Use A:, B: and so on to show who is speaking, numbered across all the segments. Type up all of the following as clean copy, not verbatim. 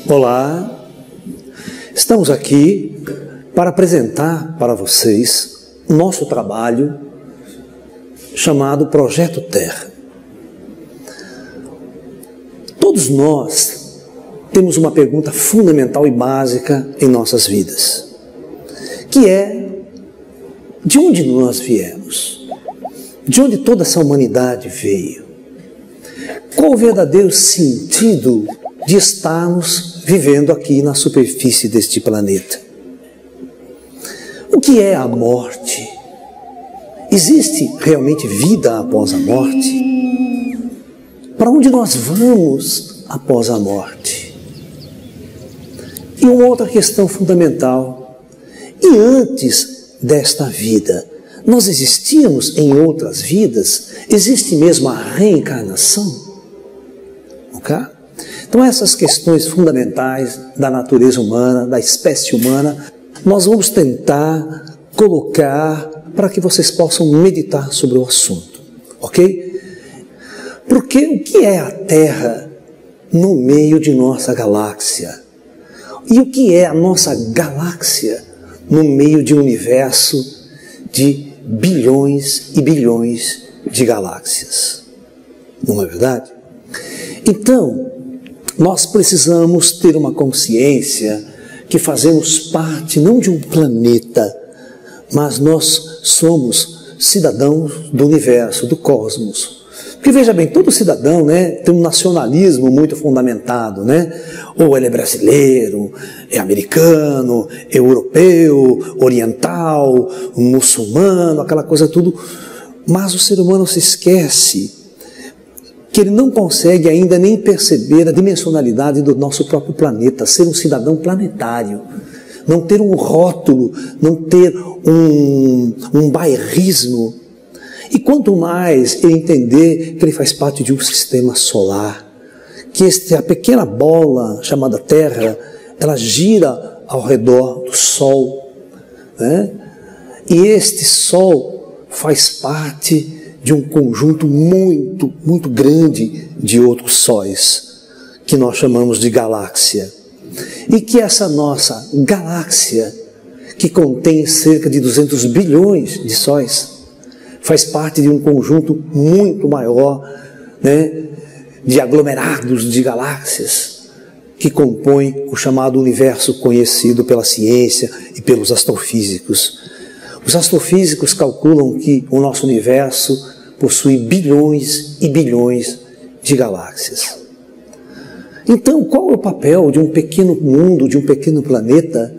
A: Olá, estamos aqui para apresentar para vocês o nosso trabalho chamado Projeto Terra. Todos nós temos uma pergunta fundamental e básica em nossas vidas, que é: de onde nós viemos? De onde toda essa humanidade veio? Qual o verdadeiro sentido de estarmos vivendo aqui na superfície deste planeta? O que é a morte? Existe realmente vida após a morte? Para onde nós vamos após a morte? E uma outra questão fundamental: e antes desta vida, nós existíamos em outras vidas? Existe mesmo a reencarnação? Ok? Então essas questões fundamentais da natureza humana, da espécie humana, nós vamos tentar colocar para que vocês possam meditar sobre o assunto, ok? Porque o que é a Terra no meio de nossa galáxia? E o que é a nossa galáxia no meio de um universo de bilhões e bilhões de galáxias? Não é verdade? Então, nós precisamos ter uma consciência que fazemos parte não de um planeta, mas nós somos cidadãos do universo, do cosmos. Porque veja bem, todo cidadão, né, tem um nacionalismo muito fundamentado, né? Ou ele é brasileiro, é americano, é europeu, oriental, muçulmano, aquela coisa tudo. Mas o ser humano se esquece que ele não consegue ainda nem perceber a dimensionalidade do nosso próprio planeta, ser um cidadão planetário, não ter um rótulo, não ter um bairrismo. E quanto mais ele entender que ele faz parte de um sistema solar, que a pequena bola chamada Terra, ela gira ao redor do Sol, né? E este Sol faz parte de um conjunto muito, muito grande de outros sóis, que nós chamamos de galáxia. E que essa nossa galáxia, que contém cerca de 200 bilhões de sóis, faz parte de um conjunto muito maior, né, de aglomerados de galáxias, que compõem o chamado universo conhecido pela ciência e pelos astrofísicos. Os astrofísicos calculam que o nosso universo possui bilhões e bilhões de galáxias. Então, qual é o papel de um pequeno mundo, de um pequeno planeta,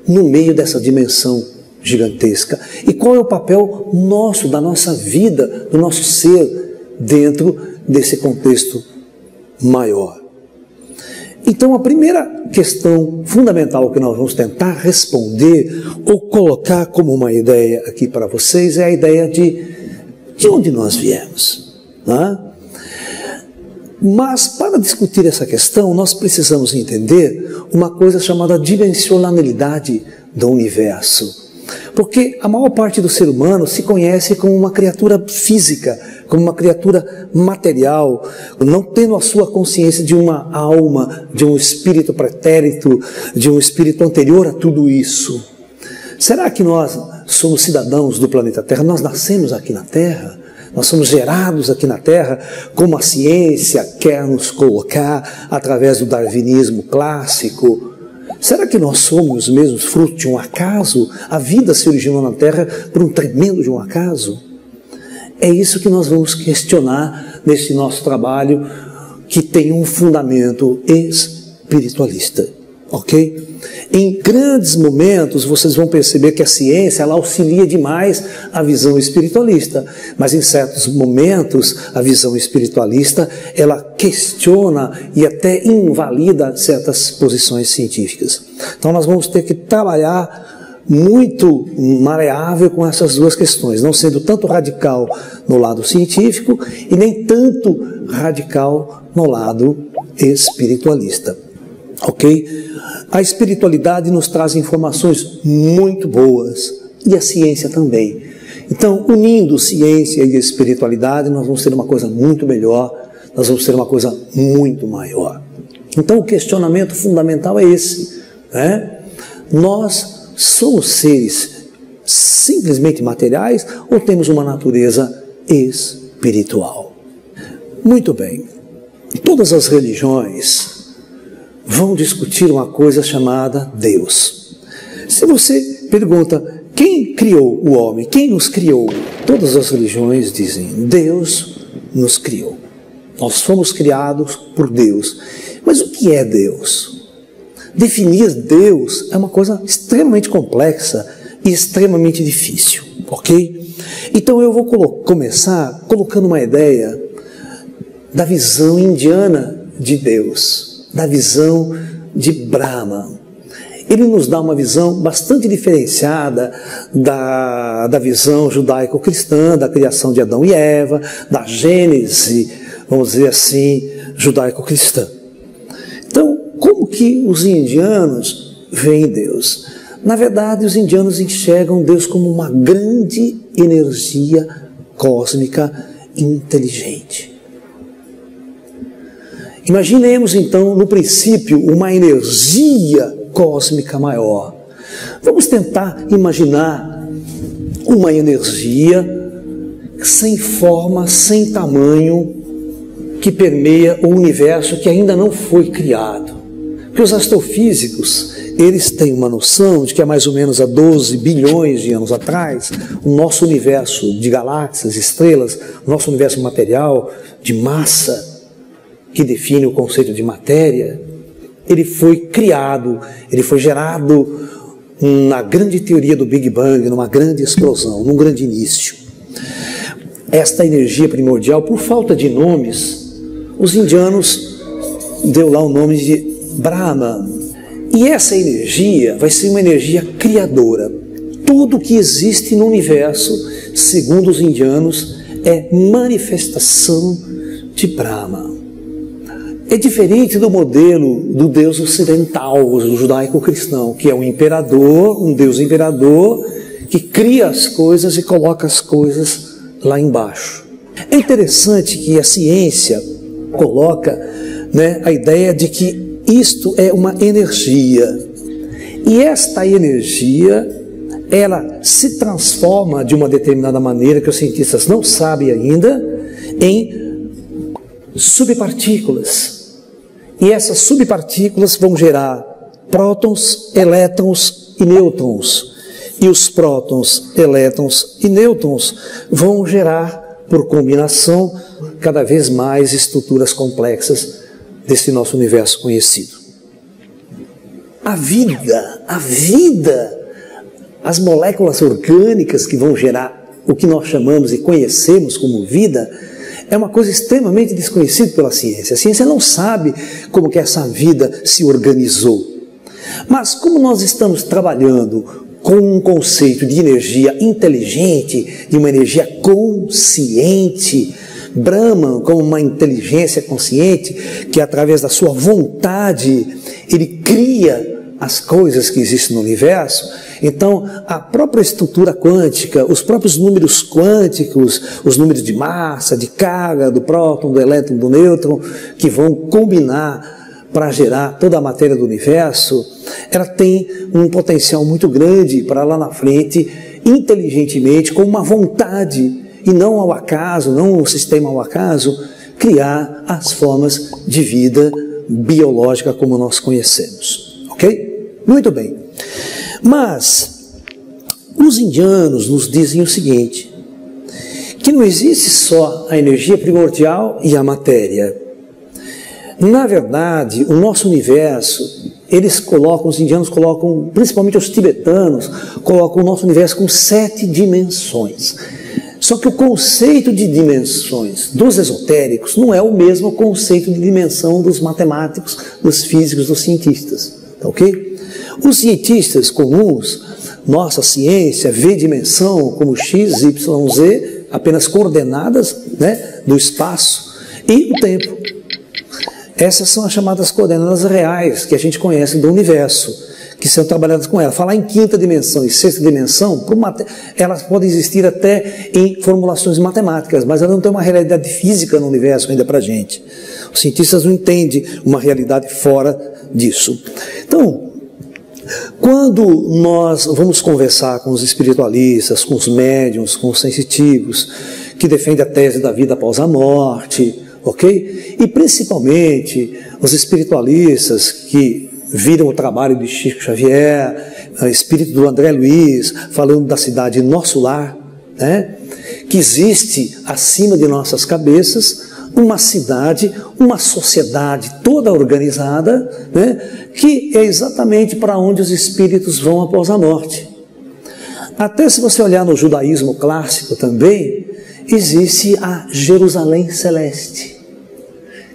A: no meio dessa dimensão gigantesca? E qual é o papel nosso, da nossa vida, do nosso ser, dentro desse contexto maior? Então, a primeira questão fundamental que nós vamos tentar responder, ou colocar como uma ideia aqui para vocês, é a ideia de onde nós viemos, né? Mas para discutir essa questão, nós precisamos entender uma coisa chamada dimensionalidade do universo. Porque a maior parte do ser humano se conhece como uma criatura física, como uma criatura material, não tendo a sua consciência de uma alma, de um espírito pretérito, de um espírito anterior a tudo isso. Será que nós somos cidadãos do planeta Terra? Nós nascemos aqui na Terra? Nós somos gerados aqui na Terra, como a ciência quer nos colocar através do darwinismo clássico? Será que nós somos mesmo fruto de um acaso? A vida se originou na Terra por um tremendo de um acaso? É isso que nós vamos questionar nesse nosso trabalho, que tem um fundamento espiritualista, ok? Em grandes momentos vocês vão perceber que a ciência ela auxilia demais a visão espiritualista, mas em certos momentos a visão espiritualista ela questiona e até invalida certas posições científicas. Então nós vamos ter que trabalhar muito maleável com essas duas questões, não sendo tanto radical no lado científico e nem tanto radical no lado espiritualista. Ok? A espiritualidade nos traz informações muito boas e a ciência também. Então, unindo ciência e espiritualidade, nós vamos ter uma coisa muito melhor, nós vamos ter uma coisa muito maior. Então, o questionamento fundamental é esse, né? Nós somos seres simplesmente materiais ou temos uma natureza espiritual? Muito bem. Todas as religiões vão discutir uma coisa chamada Deus. Se você pergunta, quem criou o homem? Quem nos criou? Todas as religiões dizem, Deus nos criou. Nós fomos criados por Deus. Mas o que é Deus? Definir Deus é uma coisa extremamente complexa e extremamente difícil, ok? Então eu vou começar colocando uma ideia da visão indiana de Deus, da visão de Brahma. Ele nos dá uma visão bastante diferenciada da visão judaico-cristã, da criação de Adão e Eva, da Gênese, vamos dizer assim, judaico-cristã. Então, como que os indianos veem Deus? Na verdade, os indianos enxergam Deus como uma grande energia cósmica inteligente. Imaginemos então, no princípio, uma energia cósmica maior. Vamos tentar imaginar uma energia sem forma, sem tamanho, que permeia o universo que ainda não foi criado. Porque os astrofísicos, eles têm uma noção de que há mais ou menos há 12 bilhões de anos atrás, o nosso universo de galáxias, estrelas, o nosso universo material, de massa, que define o conceito de matéria, ele foi criado, ele foi gerado na grande teoria do Big Bang, numa grande explosão, num grande início. Esta energia primordial, por falta de nomes, os indianos deu lá o nome de Brahma. E essa energia vai ser uma energia criadora. Tudo que existe no universo, segundo os indianos, é manifestação de Brahma. É diferente do modelo do Deus ocidental, do judaico-cristão, que é um imperador, um Deus imperador, que cria as coisas e coloca as coisas lá embaixo. É interessante que a ciência coloca, né, a ideia de que isto é uma energia. E esta energia, ela se transforma de uma determinada maneira, que os cientistas não sabem ainda, em subpartículas. E essas subpartículas vão gerar prótons, elétrons e nêutrons. E os prótons, elétrons e nêutrons vão gerar, por combinação, cada vez mais estruturas complexas desse nosso universo conhecido. A vida, as moléculas orgânicas que vão gerar o que nós chamamos e conhecemos como vida, é uma coisa extremamente desconhecida pela ciência. A ciência não sabe como que essa vida se organizou. Mas como nós estamos trabalhando com um conceito de energia inteligente, de uma energia consciente, Brahman como uma inteligência consciente, que através da sua vontade, ele cria as coisas que existem no universo. Então, a própria estrutura quântica, os próprios números quânticos, os números de massa, de carga, do próton, do elétron, do nêutron, que vão combinar para gerar toda a matéria do universo, ela tem um potencial muito grande para lá na frente, inteligentemente, com uma vontade, e não ao acaso, não um sistema ao acaso, criar as formas de vida biológica como nós conhecemos. Ok? Muito bem. Mas os indianos nos dizem o seguinte, que não existe só a energia primordial e a matéria. Na verdade, o nosso universo, os indianos colocam, principalmente os tibetanos, colocam o nosso universo com 7 dimensões. Só que o conceito de dimensões dos esotéricos não é o mesmo conceito de dimensão dos matemáticos, dos físicos, dos cientistas. Tá ok? Os cientistas comuns, nossa ciência vê dimensão como x, y, z, apenas coordenadas, né, do espaço e o tempo. Essas são as chamadas coordenadas reais que a gente conhece do universo, que são trabalhadas com ela. Falar em quinta dimensão e sexta dimensão, elas podem existir até em formulações matemáticas, mas elas não têm uma realidade física no universo ainda para a gente. Os cientistas não entendem uma realidade fora disso. Então, quando nós vamos conversar com os espiritualistas, com os médiuns, com os sensitivos, que defendem a tese da vida após a morte, ok? E principalmente os espiritualistas que viram o trabalho de Chico Xavier, o espírito do André Luiz, falando da cidade Nosso Lar, né? Que existe acima de nossas cabeças uma cidade, uma sociedade toda organizada, né? Que é exatamente para onde os espíritos vão após a morte. Até se você olhar no judaísmo clássico também, existe a Jerusalém Celeste,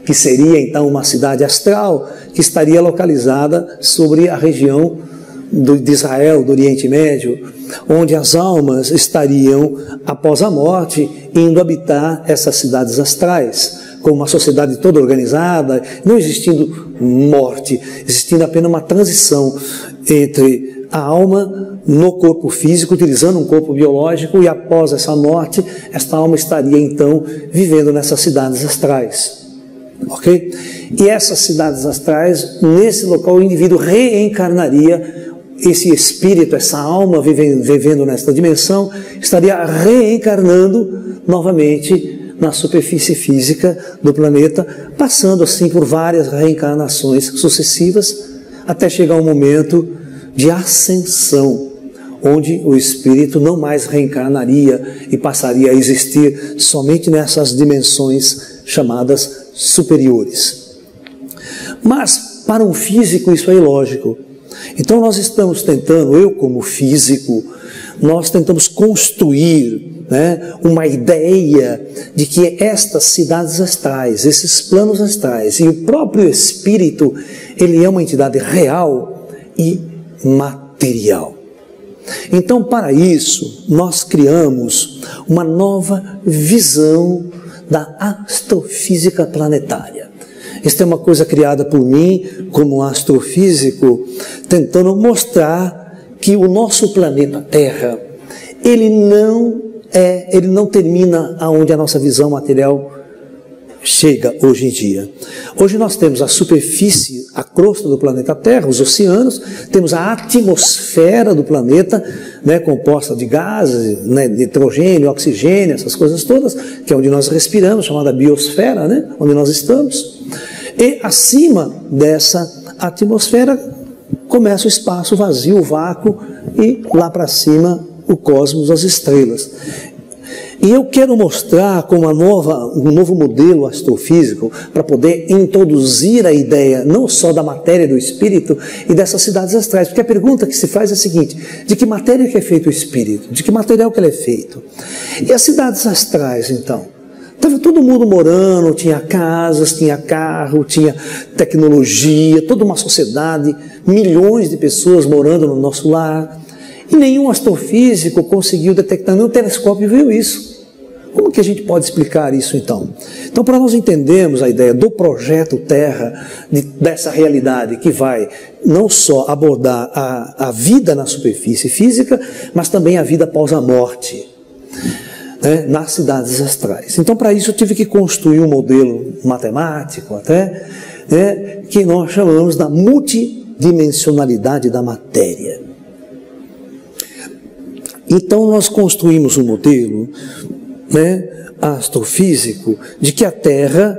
A: que seria então uma cidade astral que estaria localizada sobre a região de Israel, do Oriente Médio, onde as almas estariam, após a morte, indo habitar essas cidades astrais, com uma sociedade toda organizada, não existindo morte, existindo apenas uma transição entre a alma no corpo físico, utilizando um corpo biológico, e após essa morte, esta alma estaria então vivendo nessas cidades astrais. Ok? E essas cidades astrais, nesse local o indivíduo reencarnaria, esse espírito, essa alma vivendo nesta dimensão, estaria reencarnando novamente na superfície física do planeta, passando assim por várias reencarnações sucessivas, até chegar um momento de ascensão, onde o espírito não mais reencarnaria e passaria a existir somente nessas dimensões chamadas superiores. Mas para um físico isso é ilógico. Então nós estamos tentando, eu como físico, nós tentamos construir, né, uma ideia de que estas cidades astrais, esses planos astrais e o próprio espírito, ele é uma entidade real e material. Então, para isso, nós criamos uma nova visão da astrofísica planetária. Esta é uma coisa criada por mim, como astrofísico, tentando mostrar que o nosso planeta Terra, ele não termina aonde a nossa visão material chega hoje em dia. Hoje nós temos a superfície, a crosta do planeta Terra, os oceanos, temos a atmosfera do planeta, né, composta de gases, né, de nitrogênio, oxigênio, essas coisas todas, que é onde nós respiramos, chamada biosfera, né, onde nós estamos. E acima dessa atmosfera começa o espaço vazio, o vácuo, e lá para cima o cosmos, as estrelas. E eu quero mostrar com um novo modelo astrofísico para poder introduzir a ideia não só da matéria do espírito e dessas cidades astrais, porque a pergunta que se faz é a seguinte: de que matéria que é feito o espírito? De que material que ele é feito? E as cidades astrais, então? Estava todo mundo morando, tinha casas, tinha carro, tinha tecnologia, toda uma sociedade, milhões de pessoas morando no nosso lar, e nenhum astrofísico conseguiu detectar, nenhum telescópio viu isso. Como que a gente pode explicar isso então? Então, para nós entendermos a ideia do projeto Terra, dessa realidade que vai não só abordar a vida na superfície física, mas também a vida após a morte, né, nas cidades astrais. Então, para isso eu tive que construir um modelo matemático até, né, que nós chamamos da multidimensionalidade da matéria. Então nós construímos um modelo, né, astrofísico, de que a Terra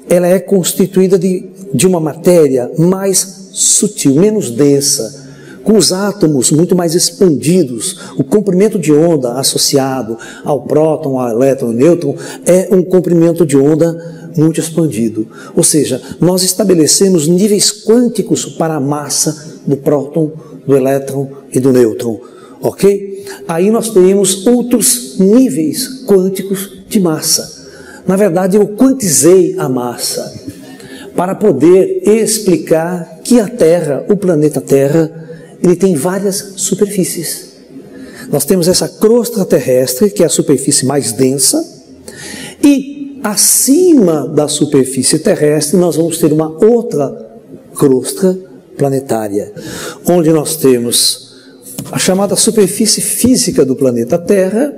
A: ela é constituída de uma matéria mais sutil, menos densa, com os átomos muito mais expandidos. O comprimento de onda associado ao próton, ao elétron e nêutron é um comprimento de onda muito expandido. Ou seja, nós estabelecemos níveis quânticos para a massa do próton, do elétron e do nêutron. Ok? Aí nós temos outros níveis quânticos de massa. Na verdade, eu quantizei a massa para poder explicar que a Terra, o planeta Terra, ele tem várias superfícies. Nós temos essa crosta terrestre, que é a superfície mais densa, e acima da superfície terrestre nós vamos ter uma outra crosta planetária, onde nós temos a chamada superfície física do planeta Terra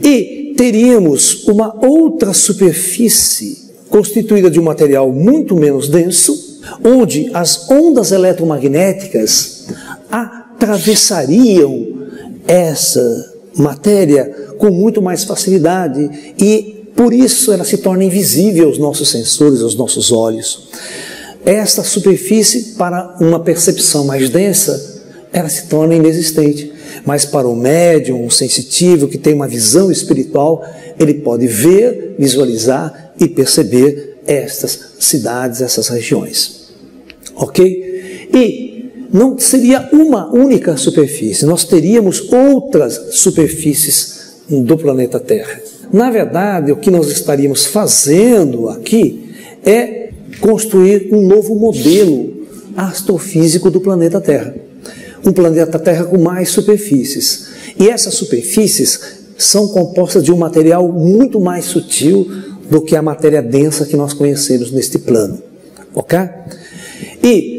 A: e teríamos uma outra superfície constituída de um material muito menos denso, onde as ondas eletromagnéticas atravessariam essa matéria com muito mais facilidade e por isso ela se torna invisível aos nossos sensores, aos nossos olhos. Esta superfície, para uma percepção mais densa, ela se torna inexistente. Mas para o médium, um sensitivo que tem uma visão espiritual, ele pode ver, visualizar e perceber estas cidades, essas regiões. Ok? E não seria uma única superfície, nós teríamos outras superfícies do planeta Terra. Na verdade, o que nós estaríamos fazendo aqui é construir um novo modelo astrofísico do planeta Terra. Um planeta Terra com mais superfícies. E essas superfícies são compostas de um material muito mais sutil do que a matéria densa que nós conhecemos neste plano. Ok? E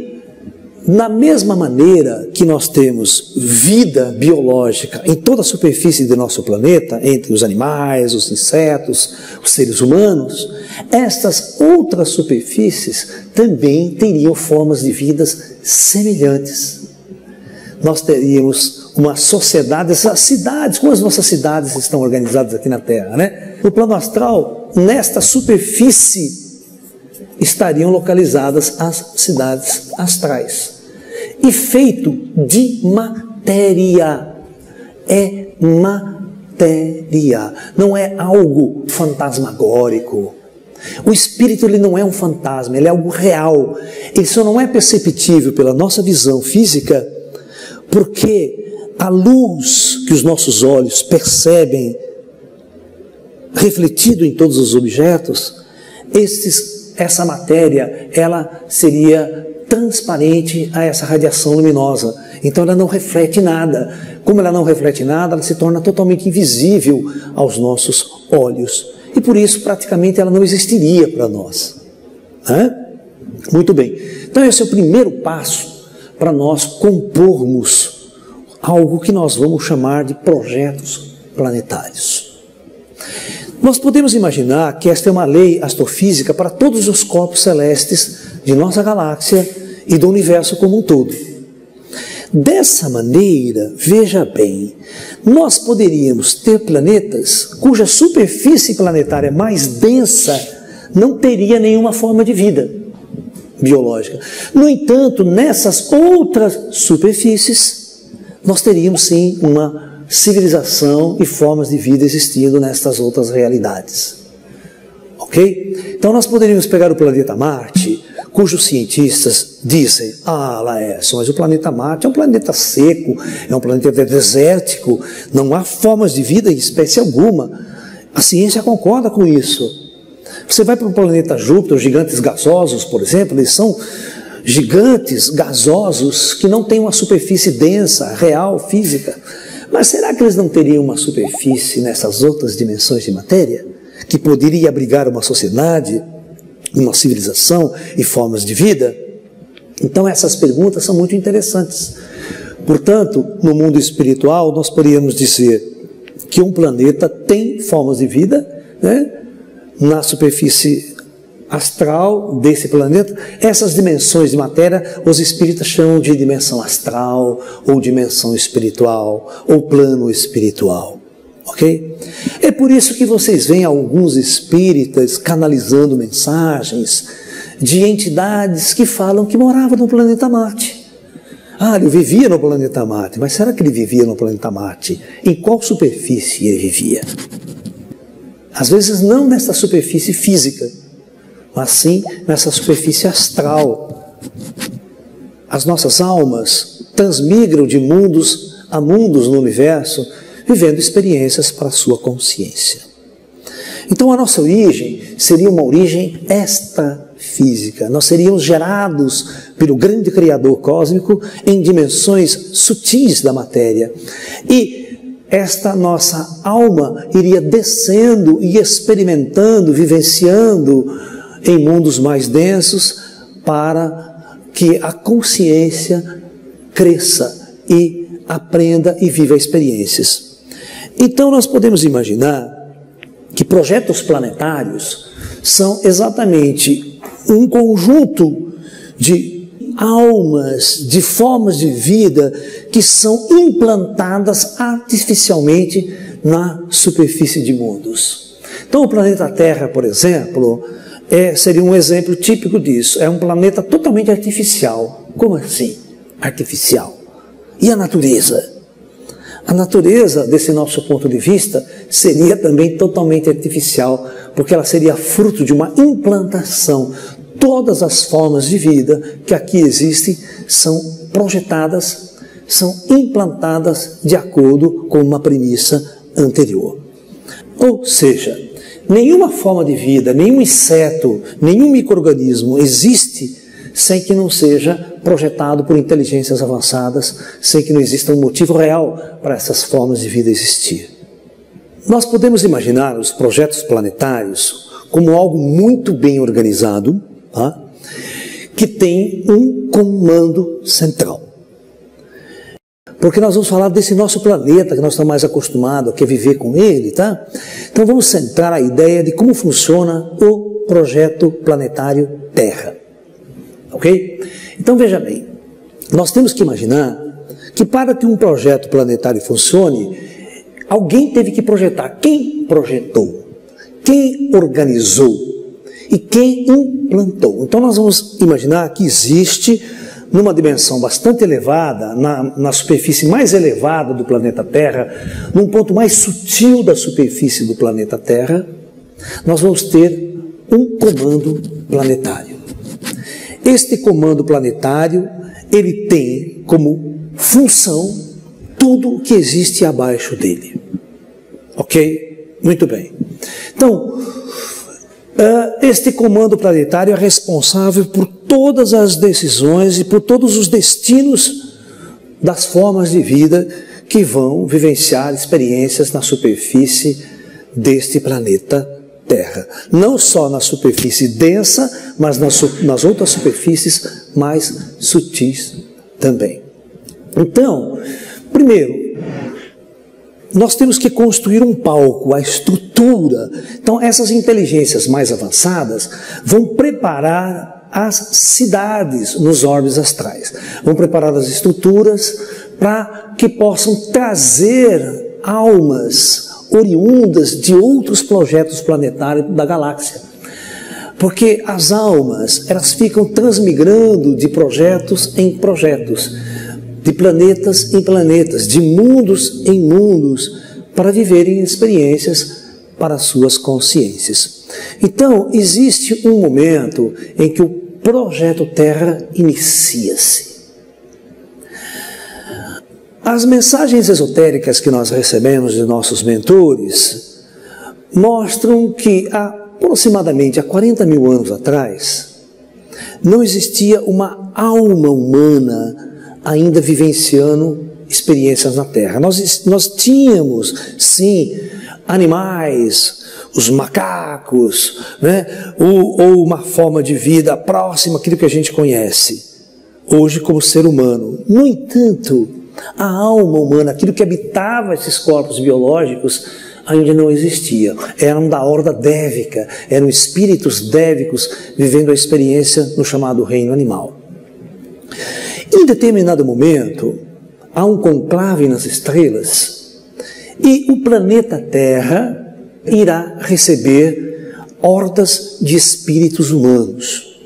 A: na mesma maneira que nós temos vida biológica em toda a superfície do nosso planeta, entre os animais, os insetos, os seres humanos, estas outras superfícies também teriam formas de vidas semelhantes. Nós teríamos uma sociedade, essas cidades, como as nossas cidades estão organizadas aqui na Terra, né? No plano astral, nesta superfície, estariam localizadas as cidades astrais. E feito de matéria. É matéria. Não é algo fantasmagórico. O espírito ele não é um fantasma, ele é algo real. Ele só não é perceptível pela nossa visão física, porque a luz que os nossos olhos percebem refletido em todos os objetos, essa matéria, ela seria transparente a essa radiação luminosa. Então ela não reflete nada. Como ela não reflete nada, ela se torna totalmente invisível aos nossos olhos. E por isso, praticamente, ela não existiria para nós. Muito bem. Então esse é o primeiro passo para nós compormos algo que nós vamos chamar de projetos planetários. Nós podemos imaginar que esta é uma lei astrofísica para todos os corpos celestes de nossa galáxia e do universo como um todo. Dessa maneira, veja bem, nós poderíamos ter planetas cuja superfície planetária mais densa não teria nenhuma forma de vida biológica. No entanto, nessas outras superfícies, nós teríamos sim uma civilização e formas de vida existindo nestas outras realidades. Ok? Então nós poderíamos pegar o planeta Marte, cujos cientistas dizem, Laércio, mas o planeta Marte é um planeta seco, é um planeta desértico, não há formas de vida em espécie alguma. A ciência concorda com isso. Você vai para o planeta Júpiter, os gigantes gasosos, por exemplo, eles são gigantes gasosos que não têm uma superfície densa, real, física. Mas será que eles não teriam uma superfície nessas outras dimensões de matéria? Que poderia abrigar uma sociedade, uma civilização e formas de vida? Então essas perguntas são muito interessantes. Portanto, no mundo espiritual, nós poderíamos dizer que um planeta tem formas de vida, né? Na superfície astral desse planeta. Essas dimensões de matéria, os espíritas chamam de dimensão astral, ou dimensão espiritual, ou plano espiritual. Ok? É por isso que vocês veem alguns espíritas canalizando mensagens de entidades que falam que moravam no planeta Marte. Ele vivia no planeta Marte, mas será que ele vivia no planeta Marte? Em qual superfície ele vivia? Às vezes não nessa superfície física, mas sim nessa superfície astral. As nossas almas transmigram de mundos a mundos no universo, vivendo experiências para a sua consciência. Então a nossa origem seria uma origem extrafísica. Nós seríamos gerados pelo grande Criador cósmico em dimensões sutis da matéria. E esta nossa alma iria descendo e experimentando, vivenciando em mundos mais densos, para que a consciência cresça e aprenda e viva experiências. Então nós podemos imaginar que projetos planetários são exatamente um conjunto de almas, de formas de vida que são implantadas artificialmente na superfície de mundos. Então o planeta Terra, por exemplo, seria um exemplo típico disso. É um planeta totalmente artificial. Como assim? Artificial. E a natureza? A natureza, desse nosso ponto de vista, seria também totalmente artificial, porque ela seria fruto de uma implantação. Todas as formas de vida que aqui existem são projetadas, são implantadas de acordo com uma premissa anterior. Ou seja, nenhuma forma de vida, nenhum inseto, nenhum micro-organismo existe sem que não seja projetado por inteligências avançadas, sem que não exista um motivo real para essas formas de vida existir. Nós podemos imaginar os projetos planetários como algo muito bem organizado, tá? Que tem um comando central. Porque nós vamos falar desse nosso planeta, que nós estamos mais acostumados a viver com ele, tá? Então vamos centrar a ideia de como funciona o projeto planetário Terra. Ok? Então veja bem, nós temos que imaginar que para que um projeto planetário funcione, alguém teve que projetar. Quem projetou? Quem organizou? E quem implantou? Então nós vamos imaginar que existe, numa dimensão bastante elevada, na superfície mais elevada do planeta Terra, num ponto mais sutil da superfície do planeta Terra, nós vamos ter um comando planetário. Este comando planetário, ele tem como função tudo o que existe abaixo dele. Ok? Muito bem. Então, este comando planetário é responsável por todas as decisões e por todos os destinos das formas de vida que vão vivenciar experiências na superfície deste planeta Terra. Não só na superfície densa, mas nas outras superfícies mais sutis também. Então, primeiro, nós temos que construir um palco, a estrutura. Então, essas inteligências mais avançadas vão preparar as cidades nos orbes astrais. Vão preparar as estruturas para que possam trazer almas oriundas de outros projetos planetários da galáxia. Porque as almas, elas ficam transmigrando de projetos em projetos, de planetas em planetas, de mundos em mundos, para viverem experiências para suas consciências. Então, existe um momento em que o projeto Terra inicia-se. As mensagens esotéricas que nós recebemos de nossos mentores mostram que aproximadamente há 40 mil anos atrás não existia uma alma humana ainda vivenciando experiências na Terra. Nós tínhamos, sim, animais, os macacos, né? ou uma forma de vida próxima àquilo que a gente conhece hoje como ser humano. No entanto, a alma humana, aquilo que habitava esses corpos biológicos, ainda não existia. Eram da horda dévica, eram espíritos dévicos vivendo a experiência no chamado reino animal. Em determinado momento, há um conclave nas estrelas e o planeta Terra irá receber hordas de espíritos humanos.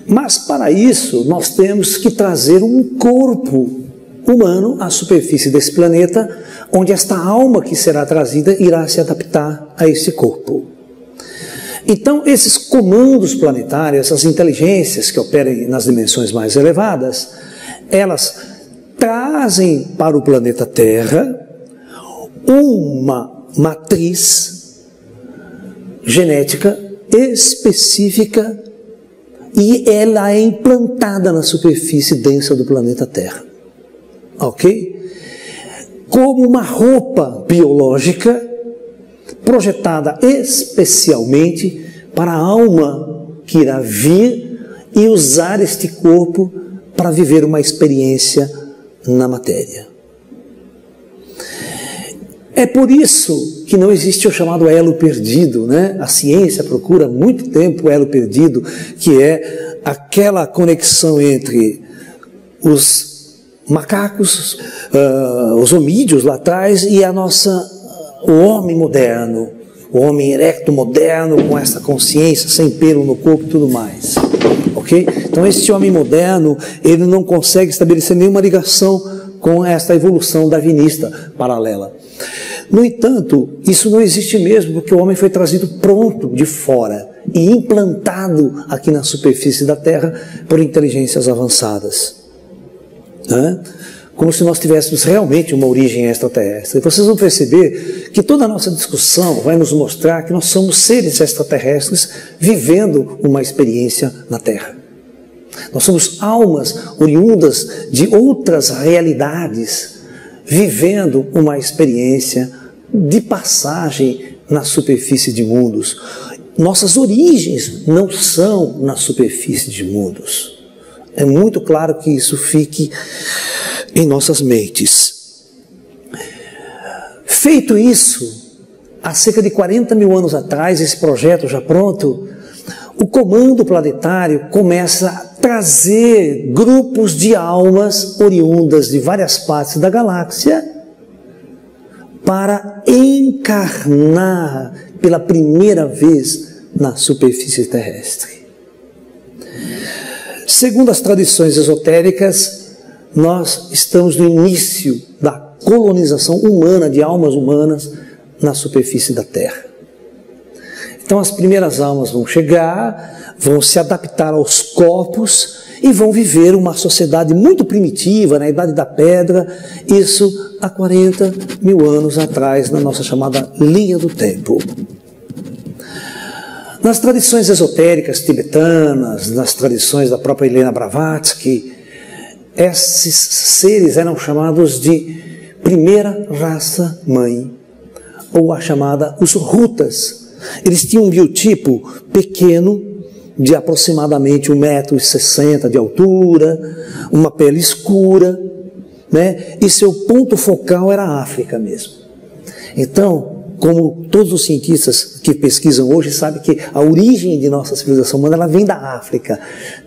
A: Mas para isso, nós temos que trazer um corpo humano à superfície desse planeta, onde esta alma que será trazida irá se adaptar a esse corpo. Então, esses comandos planetários, essas inteligências que operam nas dimensões mais elevadas, elas trazem para o planeta Terra uma matriz genética específica e ela é implantada na superfície densa do planeta Terra. Ok? como uma roupa biológica projetada especialmente para a alma que irá vir e usar este corpo para viver uma experiência na matéria. É por isso que não existe o chamado elo perdido, né? A ciência procura há muito tempo o elo perdido, que é aquela conexão entre os macacos, os homídeos lá atrás e o homem moderno, o homem erecto moderno com essa consciência, sem pelo no corpo e tudo mais. Ok? Então esse homem moderno, ele não consegue estabelecer nenhuma ligação com esta evolução darwinista paralela. No entanto, isso não existe mesmo, porque o homem foi trazido pronto de fora e implantado aqui na superfície da Terra por inteligências avançadas. Como se nós tivéssemos realmente uma origem extraterrestre. E vocês vão perceber que toda a nossa discussão vai nos mostrar que nós somos seres extraterrestres vivendo uma experiência na Terra. Nós somos almas oriundas de outras realidades, vivendo uma experiência de passagem na superfície de mundos. Nossas origens não são na superfície de mundos. É muito claro que isso fique em nossas mentes. Feito isso, há cerca de 40 mil anos atrás, esse projeto já pronto, o comando planetário começa a trazer grupos de almas oriundas de várias partes da galáxia para encarnar pela primeira vez na superfície terrestre. Segundo as tradições esotéricas, nós estamos no início da colonização humana, de almas humanas, na superfície da Terra. Então as primeiras almas vão chegar, vão se adaptar aos corpos e vão viver uma sociedade muito primitiva, na Idade da Pedra, isso há 40 mil anos atrás, na nossa chamada linha do tempo. Nas tradições esotéricas tibetanas, nas tradições da própria Helena Blavatsky, esses seres eram chamados de primeira raça mãe, ou a chamada os Rutas. Eles tinham um biotipo pequeno, de aproximadamente 1,60 m de altura, uma pele escura, né? E seu ponto focal era a África mesmo. Então, como todos os cientistas que pesquisam hoje sabem que a origem de nossa civilização humana ela vem da África.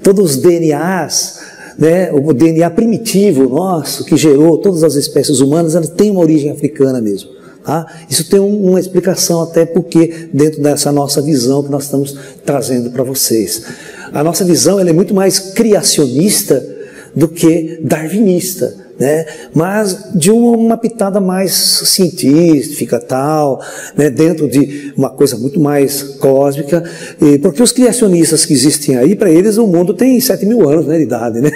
A: Todos os DNAs, né, o DNA primitivo nosso, que gerou todas as espécies humanas, ela tem uma origem africana mesmo. Tá? Isso tem uma explicação até porque dentro dessa nossa visão que nós estamos trazendo para vocês. A nossa visão ela é muito mais criacionista do que darwinista, né? Mas de uma pitada mais científica, tal, né? Dentro de uma coisa muito mais cósmica, porque os criacionistas que existem aí, para eles o mundo tem 7 mil anos, né, de idade, né?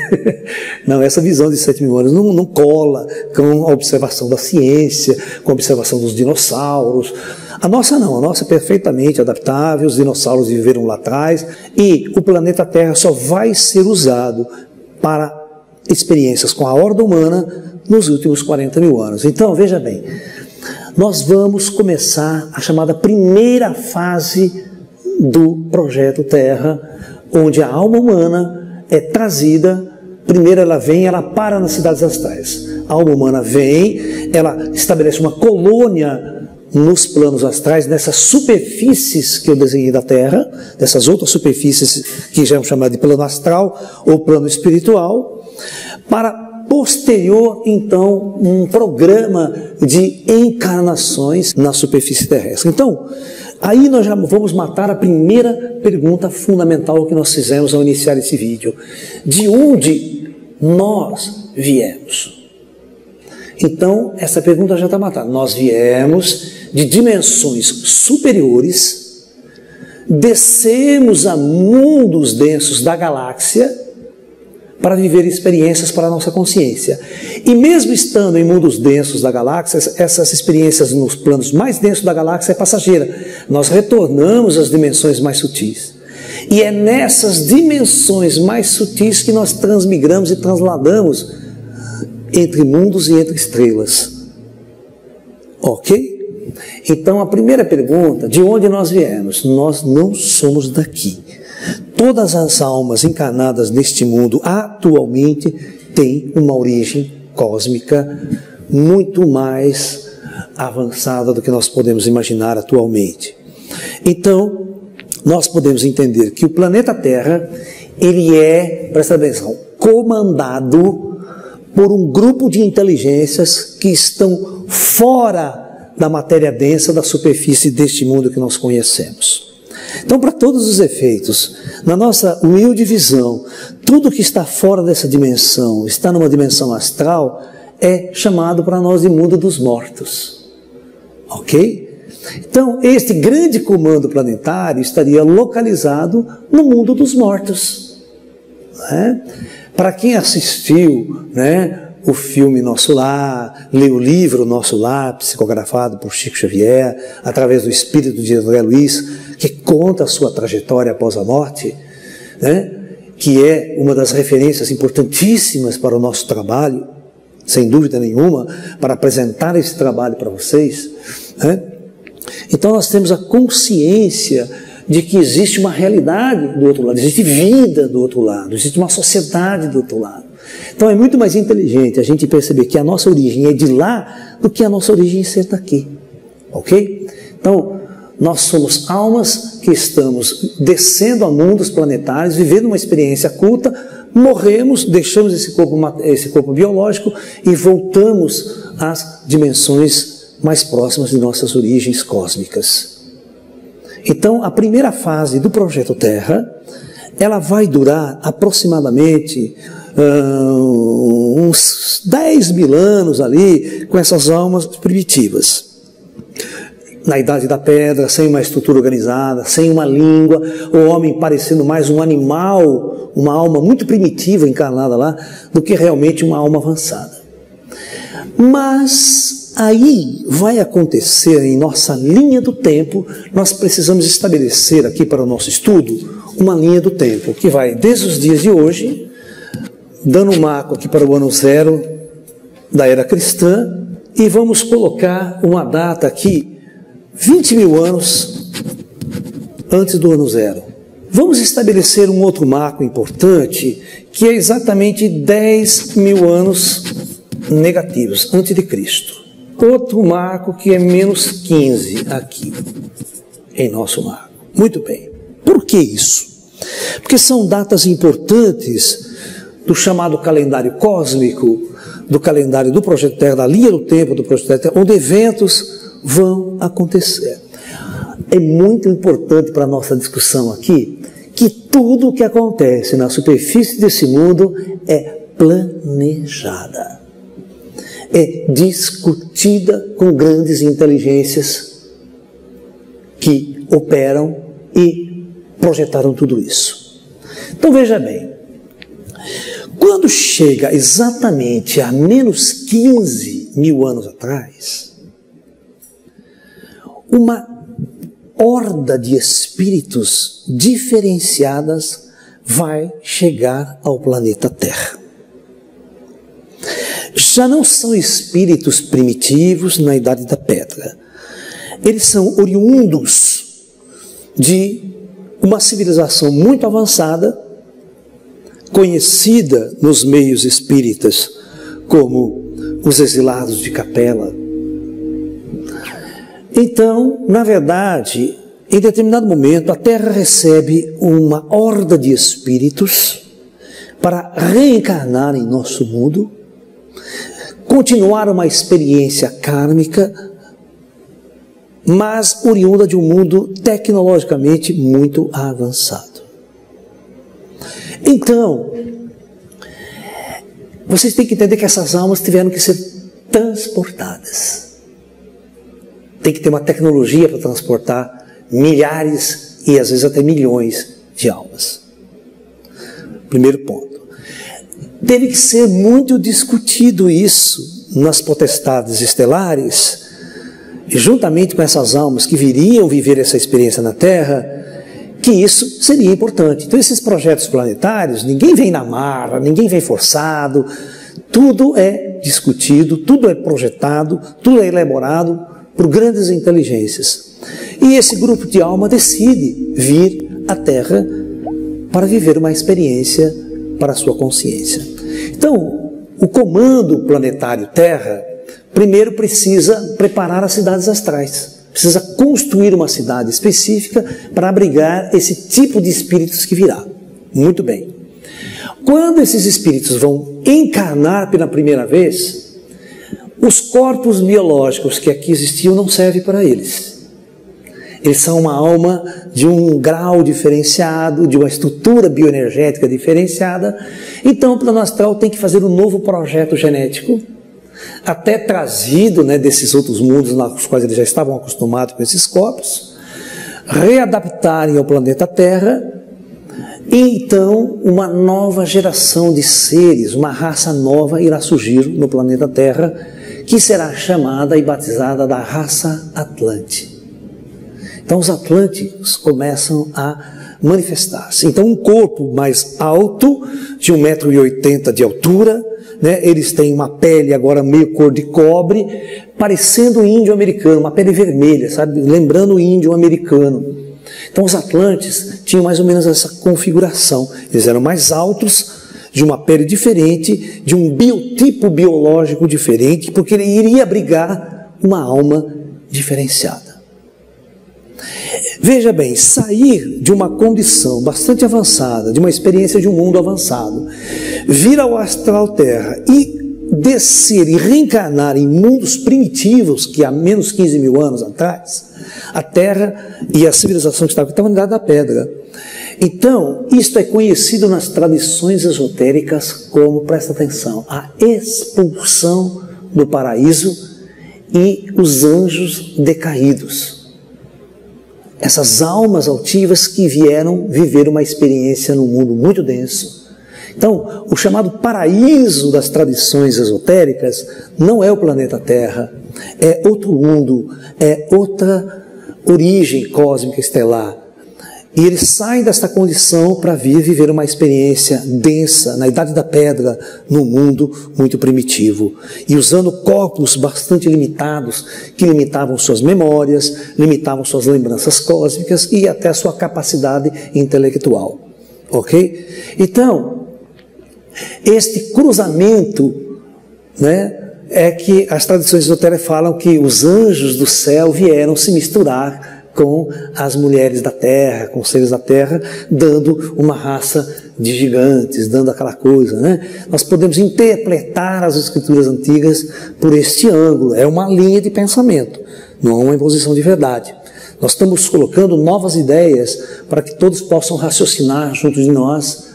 A: Não, essa visão de 7 mil anos não cola com a observação da ciência, com a observação dos dinossauros. A nossa não, a nossa é perfeitamente adaptável, os dinossauros viveram lá atrás, e o planeta Terra só vai ser usado para experiências com a horda humana nos últimos 40 mil anos. Então, veja bem, nós vamos começar a chamada primeira fase do projeto Terra, onde a alma humana é trazida, primeiro ela vem, ela para nas cidades astrais. A alma humana vem, ela estabelece uma colônia nos planos astrais, nessas superfícies que eu desenhei da Terra, dessas outras superfícies que já é chamado de plano astral ou plano espiritual, para posterior, então, um programa de encarnações na superfície terrestre. Então, aí nós já vamos matar a primeira pergunta fundamental que nós fizemos ao iniciar esse vídeo. De onde nós viemos? Então, essa pergunta já está matada. Nós viemos de dimensões superiores, descemos a mundos densos da galáxia para viver experiências para a nossa consciência. E mesmo estando em mundos densos da galáxia, essas experiências nos planos mais densos da galáxia é passageira. Nós retornamos às dimensões mais sutis. E é nessas dimensões mais sutis que nós transmigramos e transladamos entre mundos e entre estrelas. Ok? Então a primeira pergunta, de onde nós viemos? Nós não somos daqui. Todas as almas encarnadas neste mundo atualmente têm uma origem cósmica muito mais avançada do que nós podemos imaginar atualmente. Então, nós podemos entender que o planeta Terra, ele é, presta atenção, comandado por um grupo de inteligências que estão fora da matéria densa da superfície deste mundo que nós conhecemos. Então, para todos os efeitos, na nossa humilde visão, tudo que está fora dessa dimensão, está numa dimensão astral, é chamado para nós de mundo dos mortos. Ok? Então, este grande comando planetário estaria localizado no mundo dos mortos. Né? Para quem assistiu, né, o filme Nosso Lar, leu o livro Nosso Lar, psicografado por Chico Xavier, através do espírito de André Luiz, que conta a sua trajetória após a morte, né, que é uma das referências importantíssimas para o nosso trabalho, sem dúvida nenhuma, para apresentar esse trabalho para vocês, né? Então nós temos a consciência de que existe uma realidade do outro lado, existe vida do outro lado, existe uma sociedade do outro lado. Então é muito mais inteligente a gente perceber que a nossa origem é de lá do que a nossa origem ser daqui. Ok? Então, nós somos almas que estamos descendo a mundos planetários, vivendo uma experiência culta, morremos, deixamos esse corpo biológico e voltamos às dimensões mais próximas de nossas origens cósmicas. Então, a primeira fase do Projeto Terra, ela vai durar aproximadamente uns 10 mil anos ali, com essas almas primitivas. Na Idade da Pedra, sem uma estrutura organizada, sem uma língua, o homem parecendo mais um animal, uma alma muito primitiva encarnada lá, do que realmente uma alma avançada. Mas aí vai acontecer em nossa linha do tempo, nós precisamos estabelecer aqui para o nosso estudo uma linha do tempo, que vai desde os dias de hoje, dando um marco aqui para o ano zero da era cristã, e vamos colocar uma data aqui, 20 mil anos antes do ano zero. Vamos estabelecer um outro marco importante, que é exatamente 10 mil anos negativos, antes de Cristo. Outro marco que é menos 15 aqui, em nosso marco. Muito bem. Por que isso? Porque são datas importantes do chamado calendário cósmico, do calendário do Projeto Terra, da linha do tempo do Projeto Terra, onde eventos vão acontecer. É muito importante para a nossa discussão aqui que tudo o que acontece na superfície desse mundo é planejada, é discutida com grandes inteligências que operam e projetaram tudo isso. Então veja bem, quando chega exatamente a menos 15 mil anos atrás, uma horda de espíritos diferenciadas vai chegar ao planeta Terra. Já não são espíritos primitivos na Idade da Pedra. Eles são oriundos de uma civilização muito avançada, conhecida nos meios espíritas como os exilados de Capela. Então, na verdade, em determinado momento, a Terra recebe uma horda de espíritos para reencarnar em nosso mundo, continuar uma experiência kármica, mas oriunda de um mundo tecnologicamente muito avançado. Então, vocês têm que entender que essas almas tiveram que ser transportadas. Tem que ter uma tecnologia para transportar milhares e às vezes até milhões de almas. Primeiro ponto. Teve que ser muito discutido isso nas potestades estelares, e juntamente com essas almas que viriam viver essa experiência na Terra, que isso seria importante. Então esses projetos planetários, ninguém vem na marra, ninguém vem forçado, Tudo é discutido, tudo é projetado, tudo é elaborado por grandes inteligências. E esse grupo de alma decide vir à Terra para viver uma experiência para a sua consciência. Então, o comando planetário Terra, primeiro precisa preparar as cidades astrais. Precisa construir uma cidade específica para abrigar esse tipo de espíritos que virá. Muito bem. Quando esses espíritos vão encarnar pela primeira vez, os corpos biológicos que aqui existiam não servem para eles. Eles são uma alma de um grau diferenciado, de uma estrutura bioenergética diferenciada. Então, o plano astral tem que fazer um novo projeto genético, até trazido, né, desses outros mundos nos quais eles já estavam acostumados com esses corpos, readaptarem ao planeta Terra, e então uma nova geração de seres, uma raça nova irá surgir no planeta Terra, que será chamada e batizada da raça Atlante. Então os Atlânticos começam a manifestar-se. Então um corpo mais alto, de 1,80 m de altura, né, eles têm uma pele agora meio cor de cobre, parecendo um índio americano, uma pele vermelha, sabe? Lembrando o índio americano. Então os Atlantes tinham mais ou menos essa configuração. Eles eram mais altos, de uma pele diferente, de um biotipo biológico diferente, porque ele iria abrigar uma alma diferenciada. Veja bem, sair de uma condição bastante avançada, de uma experiência de um mundo avançado, vir ao astral Terra e descer e reencarnar em mundos primitivos, que há menos 15 mil anos atrás, a Terra e a civilização que estava na Idade da Pedra. Então, isto é conhecido nas tradições esotéricas como, presta atenção, a expulsão do paraíso e os anjos decaídos. Essas almas altivas que vieram viver uma experiência num mundo muito denso. Então, o chamado paraíso das tradições esotéricas não é o planeta Terra, é outro mundo, é outra origem cósmica estelar. E eles saem desta condição para vir viver uma experiência densa, na Idade da Pedra, num mundo muito primitivo. E usando corpos bastante limitados, que limitavam suas memórias, limitavam suas lembranças cósmicas e até a sua capacidade intelectual. Ok? Então, este cruzamento, né, é que as tradições esotéricas falam que os anjos do céu vieram se misturar com as mulheres da terra, com os seres da terra, dando uma raça de gigantes, dando aquela coisa, né? Nós podemos interpretar as escrituras antigas por este ângulo, é uma linha de pensamento, não é uma imposição de verdade. Nós estamos colocando novas ideias para que todos possam raciocinar junto de nós,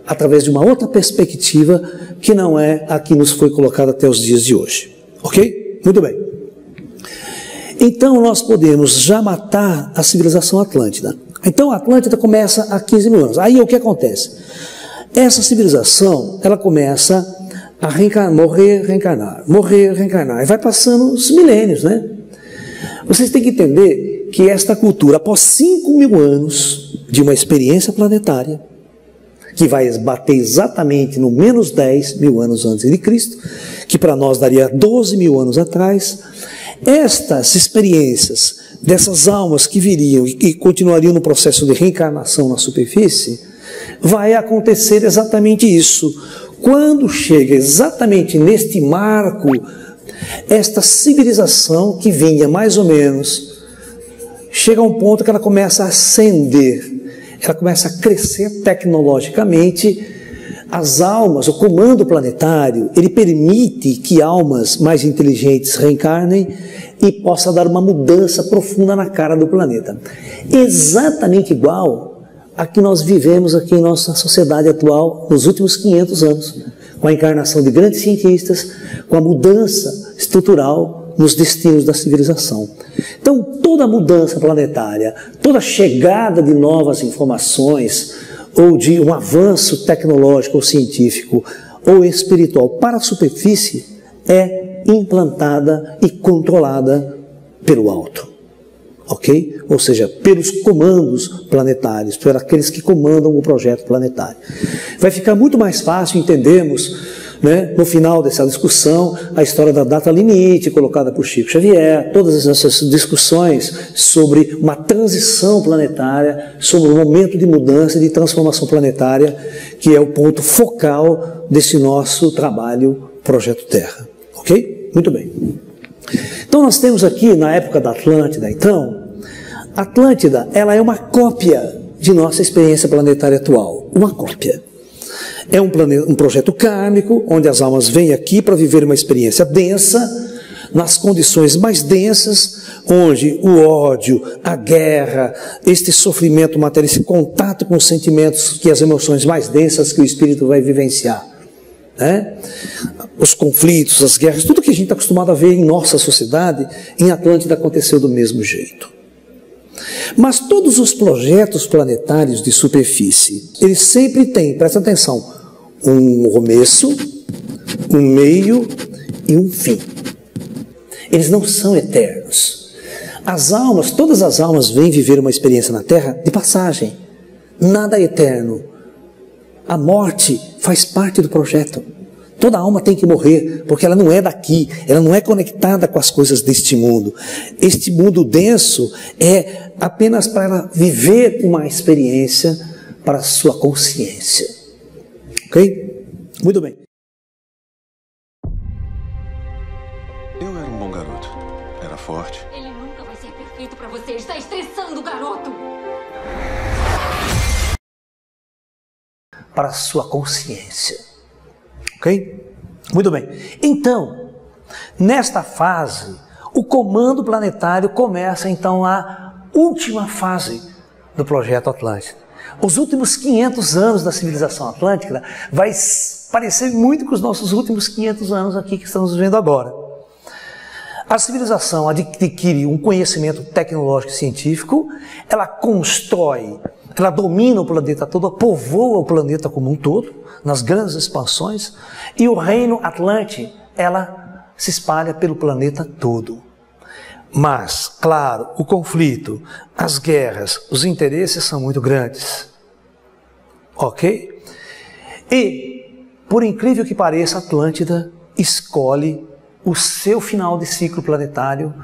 A: através de uma outra perspectiva que não é a que nos foi colocada até os dias de hoje. Ok? Muito bem. Então nós podemos já matar a civilização Atlântida. Então a Atlântida começa há 15 mil anos. Aí o que acontece? Essa civilização, ela começa a morrer, reencarnar. E vai passando os milênios, né? Vocês têm que entender que esta cultura, após 5 mil anos de uma experiência planetária, que vai bater exatamente no menos 10 mil anos antes de Cristo, que para nós daria 12 mil anos atrás, estas experiências dessas almas que viriam e continuariam no processo de reencarnação na superfície, vai acontecer exatamente isso. Quando chega exatamente neste marco, esta civilização que vinha mais ou menos, chega a um ponto que ela começa a ascender, ela começa a crescer tecnologicamente. As almas, o comando planetário, ele permite que almas mais inteligentes reencarnem e possa dar uma mudança profunda na cara do planeta. Exatamente igual a que nós vivemos aqui em nossa sociedade atual nos últimos 500 anos, com a encarnação de grandes cientistas, com a mudança estrutural nos destinos da civilização. Então, toda mudança planetária, toda chegada de novas informações, ou de um avanço tecnológico ou científico ou espiritual para a superfície, é implantada e controlada pelo alto, ok? Ou seja, pelos comandos planetários, por aqueles que comandam o projeto planetário. Vai ficar muito mais fácil entendermos né, no final dessa discussão, a história da data limite colocada por Chico Xavier, todas essas discussões sobre uma transição planetária, sobre um momento de mudança, de transformação planetária, que é o ponto focal desse nosso trabalho Projeto Terra. Ok? Muito bem. Então nós temos aqui, na época da Atlântida, então, Atlântida, ela é uma cópia de nossa experiência planetária atual. Uma cópia. É um projeto kármico, onde as almas vêm aqui para viver uma experiência densa, nas condições mais densas, onde o ódio, a guerra, este sofrimento material, esse contato com os sentimentos, que as emoções mais densas que o espírito vai vivenciar, né? Os conflitos, as guerras, tudo que a gente está acostumado a ver em nossa sociedade, em Atlântida aconteceu do mesmo jeito. Mas todos os projetos planetários de superfície, eles sempre têm, presta atenção, um começo, um meio e um fim. Eles não são eternos. As almas, todas as almas vêm viver uma experiência na Terra de passagem. Nada é eterno. A morte faz parte do projeto. Toda alma tem que morrer, porque ela não é daqui, ela não é conectada com as coisas deste mundo. Este mundo denso é apenas para ela viver uma experiência para a sua consciência. Ok? Muito bem.
B: Eu era um bom garoto. Era forte.
C: Ele nunca vai ser perfeito pra você. Está estressando o garoto.
A: Para a sua consciência. Ok? Muito bem. Então, nesta fase, o comando planetário começa então a última fase do projeto Atlântida. Os últimos 500 anos da civilização atlântica vai parecer muito com os nossos últimos 500 anos aqui que estamos vivendo agora. A civilização adquire um conhecimento tecnológico e científico, ela constrói, ela domina o planeta todo, povoa o planeta como um todo, nas grandes expansões, e o reino Atlante, ela se espalha pelo planeta todo. Mas, claro, o conflito, as guerras, os interesses são muito grandes. Ok? E, por incrível que pareça, Atlântida escolhe o seu final de ciclo planetário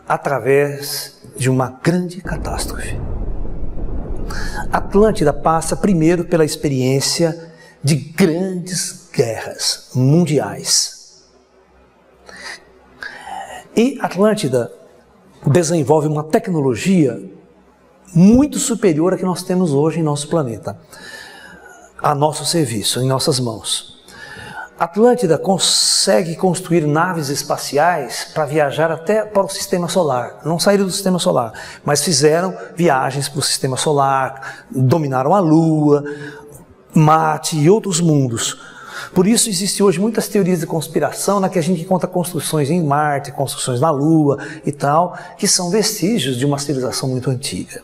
A: através de uma grande catástrofe. Atlântida passa primeiro pela experiência de grandes guerras mundiais. E Atlântida desenvolve uma tecnologia muito superior à que nós temos hoje em nosso planeta, a nosso serviço, em nossas mãos. Atlântida consegue construir naves espaciais para viajar até para o sistema solar. Não saíram do sistema solar, mas fizeram viagens para o sistema solar, dominaram a Lua, Marte e outros mundos. Por isso existe hoje muitas teorias de conspiração na que a gente encontra construções em Marte, construções na Lua e tal, que são vestígios de uma civilização muito antiga.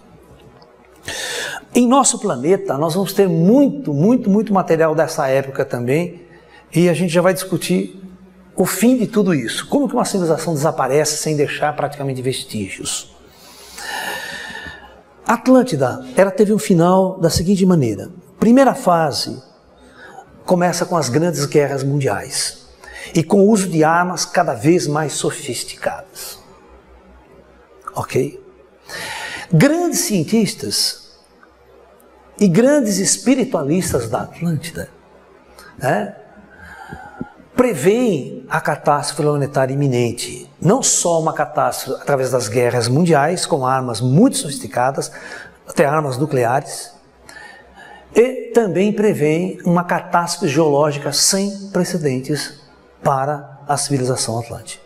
A: Em nosso planeta nós vamos ter muito material dessa época também, e a gente já vai discutir o fim de tudo isso. Como que uma civilização desaparece sem deixar praticamente vestígios? Atlântida, ela teve um final da seguinte maneira. Primeira fase começa com as grandes guerras mundiais e com o uso de armas cada vez mais sofisticadas. Ok? Grandes cientistas e grandes espiritualistas da Atlântida, né, preveem a catástrofe planetária iminente. Não só uma catástrofe através das guerras mundiais, com armas muito sofisticadas, até armas nucleares, e também preveem uma catástrofe geológica sem precedentes para a civilização atlântica.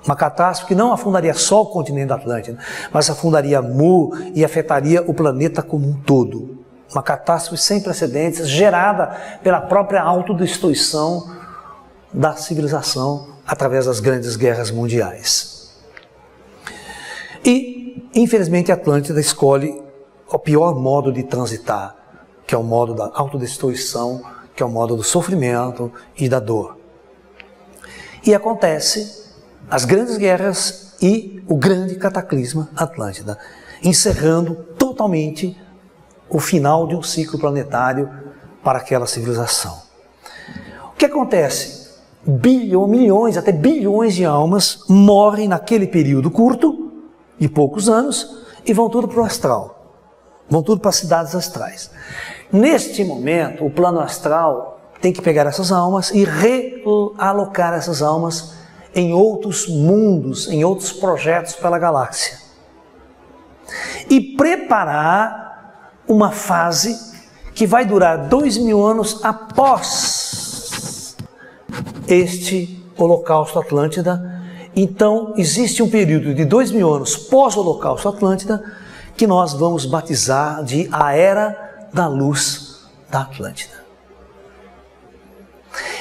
A: Uma catástrofe que não afundaria só o continente atlântico, mas afundaria Mu e afetaria o planeta como um todo. Uma catástrofe sem precedentes, gerada pela própria autodestruição da civilização através das grandes guerras mundiais. E, infelizmente, a Atlântida escolhe o pior modo de transitar, que é o modo da autodestruição, que é o modo do sofrimento e da dor. E acontece as grandes guerras e o grande cataclisma Atlântida, encerrando totalmente o final de um ciclo planetário para aquela civilização. que acontece? Milhões, até bilhões de almas morrem naquele período curto, de poucos anos, e vão tudo para o astral. Vão tudo para as cidades astrais. Neste momento, o plano astral tem que pegar essas almas e realocar essas almas em outros mundos, em outros projetos pela galáxia. E preparar uma fase que vai durar 2000 anos após este Holocausto Atlântida. Então, existe um período de 2000 anos pós-Holocausto Atlântida que nós vamos batizar de a Era da Luz da Atlântida.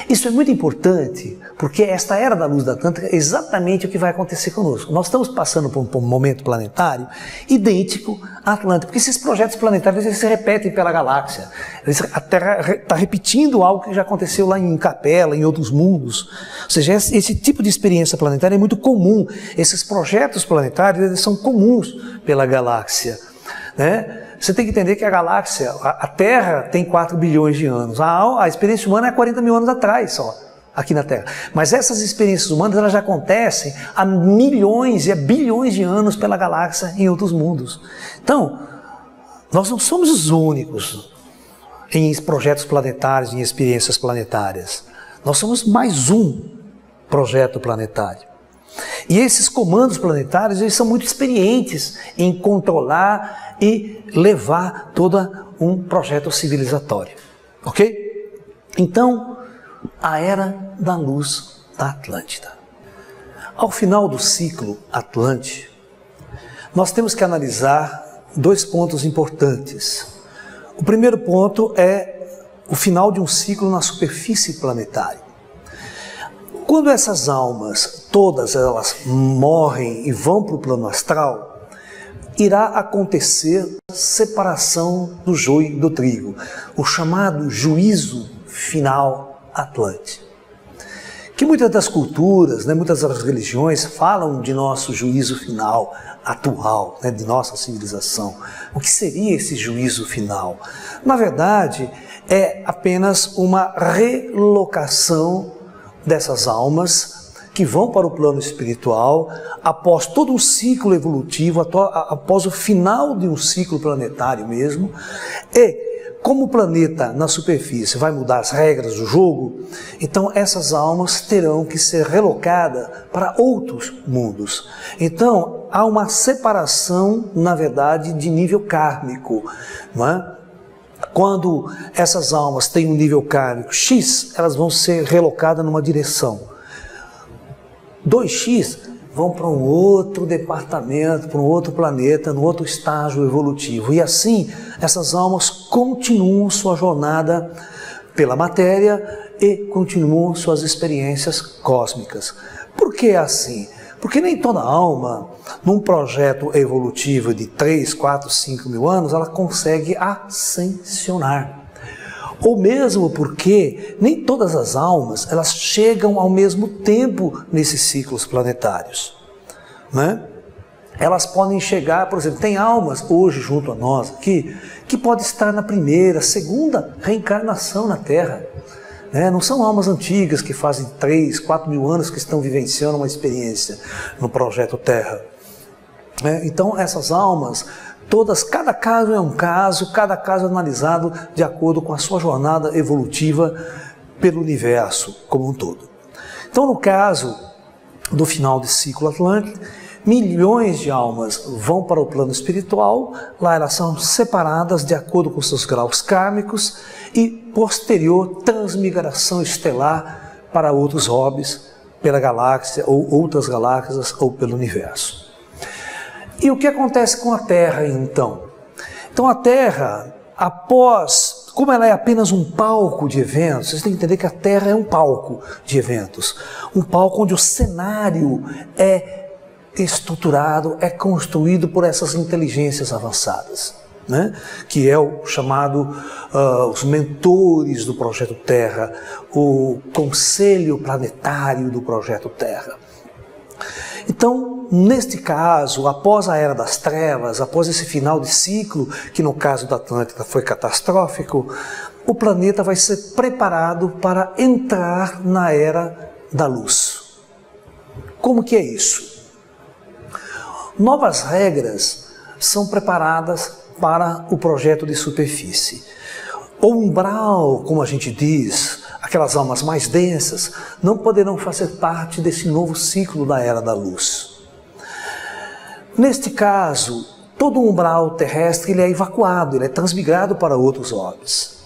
A: Isso é muito importante, porque esta Era da Luz da Atlântida é exatamente o que vai acontecer conosco. Nós estamos passando por um momento planetário idêntico à Atlântida, porque esses projetos planetários eles se repetem pela galáxia. A Terra está repetindo algo que já aconteceu lá em Capela, em outros mundos. Ou seja, esse tipo de experiência planetária é muito comum. Esses projetos planetários eles são comuns pela galáxia, né? Você tem que entender que a galáxia, a Terra tem 4 bilhões de anos. A experiência humana é 40 mil anos atrás só, aqui na Terra. Mas essas experiências humanas elas já acontecem há milhões e bilhões de anos pela galáxia em outros mundos. Então, nós não somos os únicos em projetos planetários, em experiências planetárias. Nós somos mais um projeto planetário. E esses comandos planetários eles são muito experientes em controlar e levar todo um projeto civilizatório, ok? Então, a Era da Luz da Atlântida. Ao final do ciclo Atlântico, nós temos que analisar 2 pontos importantes. O primeiro ponto é o final de um ciclo na superfície planetária. Quando essas almas, todas elas morrem e vão para o plano astral, irá acontecer a separação do joio e do trigo, o chamado juízo final atlântico. Que muitas das culturas, muitas das religiões falam de nosso juízo final atual, de nossa civilização. O que seria esse juízo final? Na verdade, é apenas uma relocação dessas almas que vão para o plano espiritual após todo um ciclo evolutivo, após o final de um ciclo planetário mesmo. E como o planeta na superfície vai mudar as regras do jogo, então essas almas terão que ser relocadas para outros mundos. Então há uma separação, na verdade, de nível kármico, não é? Quando essas almas têm um nível kármico X, elas vão ser relocadas numa direção. 2x vão para um outro departamento, para um outro planeta, num outro estágio evolutivo. E assim, essas almas continuam sua jornada pela matéria e continuam suas experiências cósmicas. Por que assim? Porque nem toda alma, num projeto evolutivo de 3, 4, 5 mil anos, ela consegue ascensionar. Ou mesmo porque nem todas as almas elas chegam ao mesmo tempo nesses ciclos planetários, né? Elas podem chegar, por exemplo, tem almas hoje junto a nós aqui que pode estar na primeira, segunda reencarnação na Terra, né? Não são almas antigas que fazem 3, 4 mil anos que estão vivenciando uma experiência no projeto Terra, né? Então essas almas todas, cada caso é um caso, cada caso é analisado de acordo com a sua jornada evolutiva pelo universo como um todo. Então, no caso do final do ciclo atlântico, milhões de almas vão para o plano espiritual, lá elas são separadas de acordo com seus graus kármicos e posterior transmigração estelar para outros orbes, pela galáxia ou outras galáxias ou pelo universo. E o que acontece com a Terra, então? Então a Terra, como ela é apenas um palco de eventos, vocês têm que entender que a Terra é um palco de eventos. Um palco onde o cenário é estruturado, é construído por essas inteligências avançadas, né? Que é o chamado, os mentores do Projeto Terra, o Conselho Planetário do Projeto Terra. Então, neste caso, após a Era das Trevas, após esse final de ciclo, que no caso da Atlântida foi catastrófico, o planeta vai ser preparado para entrar na era da luz. Como que é isso? Novas regras são preparadas para o projeto de superfície. O umbral, como a gente diz, aquelas almas mais densas, não poderão fazer parte desse novo ciclo da era da luz. Neste caso, todo o umbral terrestre ele é evacuado, ele é transmigrado para outros orbes.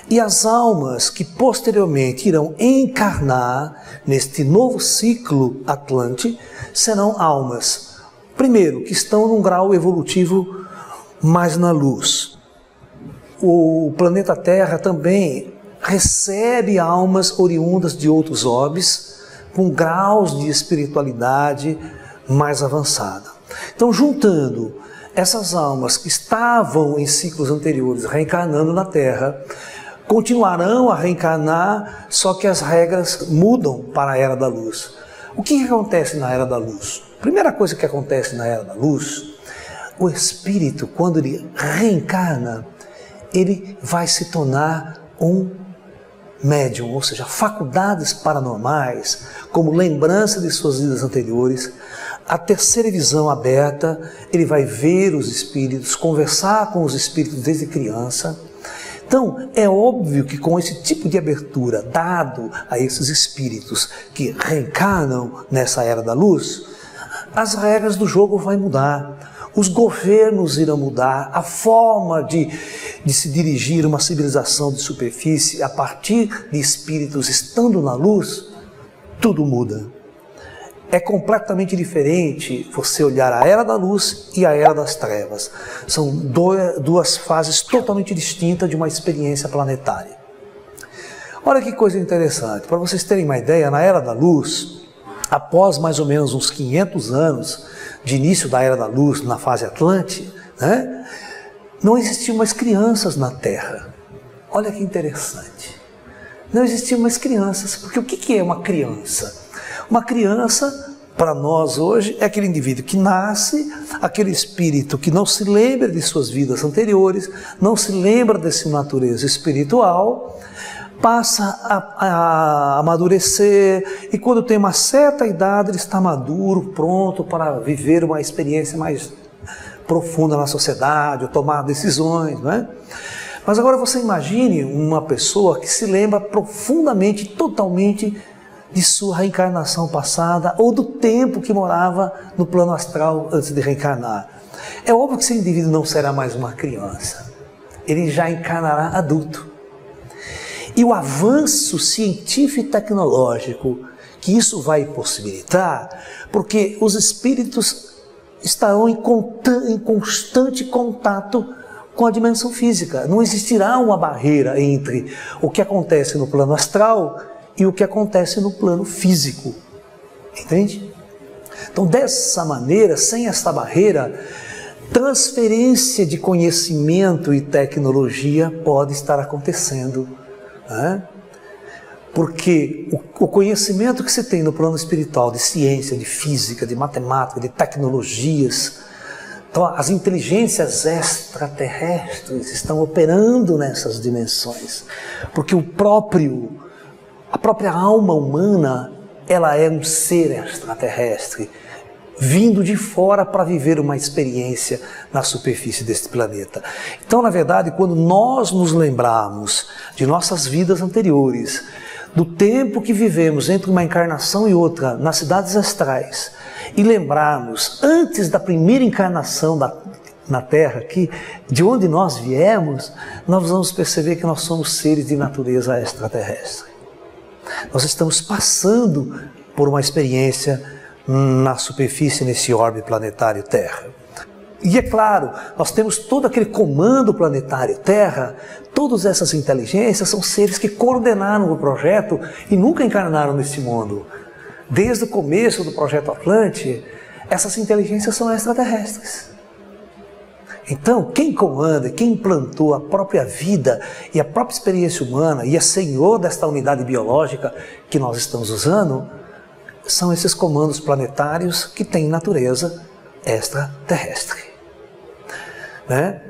A: E as almas que posteriormente irão encarnar neste novo ciclo Atlante serão almas, primeiro, que estão num grau evolutivo mais na luz. O planeta Terra também recebe almas oriundas de outros orbes com graus de espiritualidade mais avançada. Então, juntando essas almas que estavam em ciclos anteriores reencarnando na Terra, continuarão a reencarnar, só que as regras mudam para a Era da Luz. O que acontece na Era da Luz? A primeira coisa que acontece na Era da Luz, o espírito, quando ele reencarna, ele vai se tornar um médium, ou seja, faculdades paranormais, como lembrança de suas vidas anteriores, a terceira visão aberta, ele vai ver os espíritos, conversar com os espíritos desde criança. Então, é óbvio que com esse tipo de abertura dado a esses espíritos que reencarnam nessa Era da Luz, as regras do jogo vão mudar, os governos irão mudar, a forma de se dirigir uma civilização de superfície a partir de espíritos estando na luz, tudo muda. É completamente diferente você olhar a Era da Luz e a Era das Trevas. São duas fases totalmente distintas de uma experiência planetária. Olha que coisa interessante, para vocês terem uma ideia, na Era da Luz, após mais ou menos uns 500 anos de início da Era da Luz, na fase Atlante, né, não existiam mais crianças na Terra. Olha que interessante. Não existiam mais crianças, porque o que é uma criança? Uma criança, para nós hoje, é aquele indivíduo que nasce, aquele espírito que não se lembra de suas vidas anteriores, não se lembra de sua natureza espiritual, passa a amadurecer e quando tem uma certa idade ele está maduro, pronto para viver uma experiência mais profunda na sociedade, ou tomar decisões, não é? Mas agora você imagine uma pessoa que se lembra profundamente, totalmente de sua reencarnação passada ou do tempo que morava no plano astral antes de reencarnar. É óbvio que esse indivíduo não será mais uma criança, ele já encarnará adulto. E o avanço científico e tecnológico que isso vai possibilitar, porque os espíritos estarão em constante contato com a dimensão física. Não existirá uma barreira entre o que acontece no plano astral e o que acontece no plano físico. Entende? Então, dessa maneira, sem essa barreira, transferência de conhecimento e tecnologia pode estar acontecendo. Né? Porque o conhecimento que se tem no plano espiritual, de ciência, de física, de matemática, de tecnologias, então as inteligências extraterrestres estão operando nessas dimensões. Porque a própria alma humana, ela é um ser extraterrestre, vindo de fora para viver uma experiência na superfície deste planeta. Então, na verdade, quando nós nos lembrarmos de nossas vidas anteriores, do tempo que vivemos entre uma encarnação e outra nas cidades astrais, e lembrarmos, antes da primeira encarnação na Terra, aqui, de onde nós viemos, nós vamos perceber que nós somos seres de natureza extraterrestre. Nós estamos passando por uma experiência na superfície, nesse orbe planetário Terra. E é claro, nós temos todo aquele comando planetário Terra, todas essas inteligências são seres que coordenaram o projeto e nunca encarnaram nesse mundo. Desde o começo do projeto Atlante, essas inteligências são extraterrestres. Então, quem comanda, quem implantou a própria vida e a própria experiência humana e é senhor desta unidade biológica que nós estamos usando, são esses comandos planetários que têm natureza extraterrestre. Né?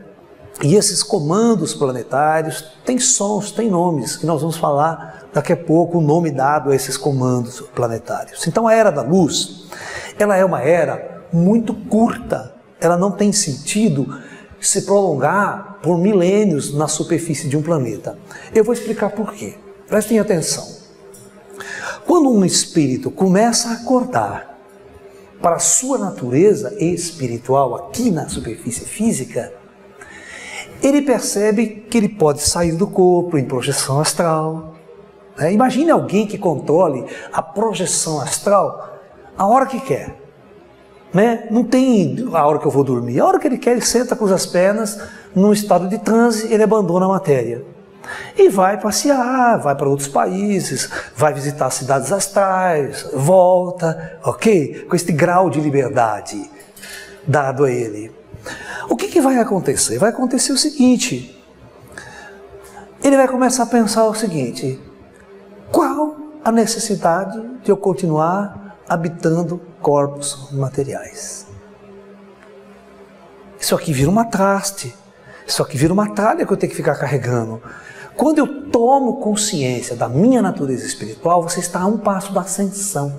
A: E esses comandos planetários têm sons, têm nomes, que nós vamos falar daqui a pouco o nome dado a esses comandos planetários. Então a Era da Luz, ela é uma era muito curta, ela não tem sentido se prolongar por milênios na superfície de um planeta. Eu vou explicar por quê. Prestem atenção. Quando um espírito começa a acordar para a sua natureza espiritual aqui na superfície física, ele percebe que ele pode sair do corpo em projeção astral. Imagine alguém que controle a projeção astral a hora que quer. Não tem a hora que eu vou dormir. A hora que ele quer, ele senta, cruza as pernas, num estado de transe, ele abandona a matéria. E vai passear, vai para outros países, vai visitar cidades astrais, volta, ok? Com este grau de liberdade dado a ele. O que vai acontecer? Vai acontecer o seguinte: ele vai começar a pensar o seguinte: qual a necessidade de eu continuar habitando corpos materiais? Isso aqui vira uma traste, isso aqui vira uma tralha que eu tenho que ficar carregando. Quando eu tomo consciência da minha natureza espiritual, você está a um passo da ascensão.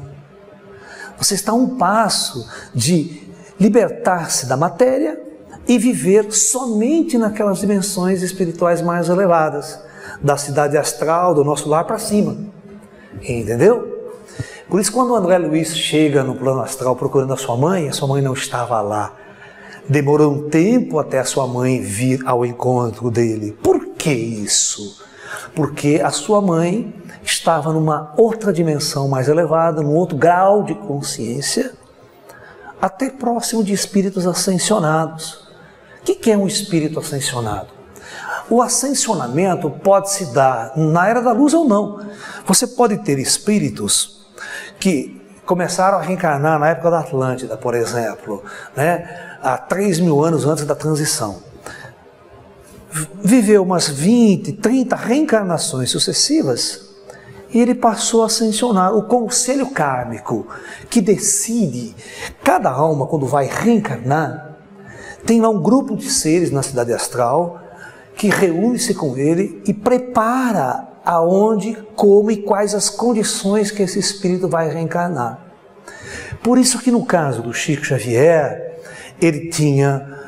A: Você está a um passo de libertar-se da matéria e viver somente naquelas dimensões espirituais mais elevadas, da cidade astral, do nosso lar para cima. Entendeu? Por isso, quando o André Luiz chega no plano astral procurando a sua mãe não estava lá. Demorou um tempo até a sua mãe vir ao encontro dele. Por que isso? Porque a sua mãe estava numa outra dimensão mais elevada, num outro grau de consciência, até próximo de espíritos ascensionados. O que é um espírito ascensionado? O ascensionamento pode se dar na Era da Luz ou não. Você pode ter espíritos que começaram a reencarnar na época da Atlântida, por exemplo, há 3.000 anos antes da transição. Viveu umas 20, 30 reencarnações sucessivas e ele passou a ascensionar. O conselho kármico que decide, cada alma quando vai reencarnar, tem lá um grupo de seres na cidade astral que reúne-se com ele e prepara aonde, como e quais as condições que esse espírito vai reencarnar. Por isso que no caso do Chico Xavier, ele tinha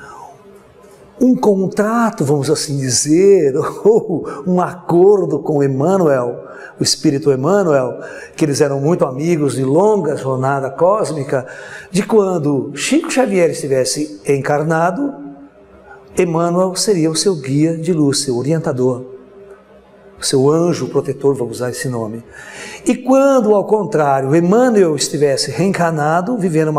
A: um contrato, vamos assim dizer, ou um acordo com Emmanuel, o espírito Emmanuel, que eles eram muito amigos de longa jornada cósmica, de quando Chico Xavier estivesse encarnado, Emmanuel seria o seu guia de luz, seu orientador, seu anjo protetor, vamos usar esse nome. E quando, ao contrário, Emmanuel estivesse reencarnado, vivendo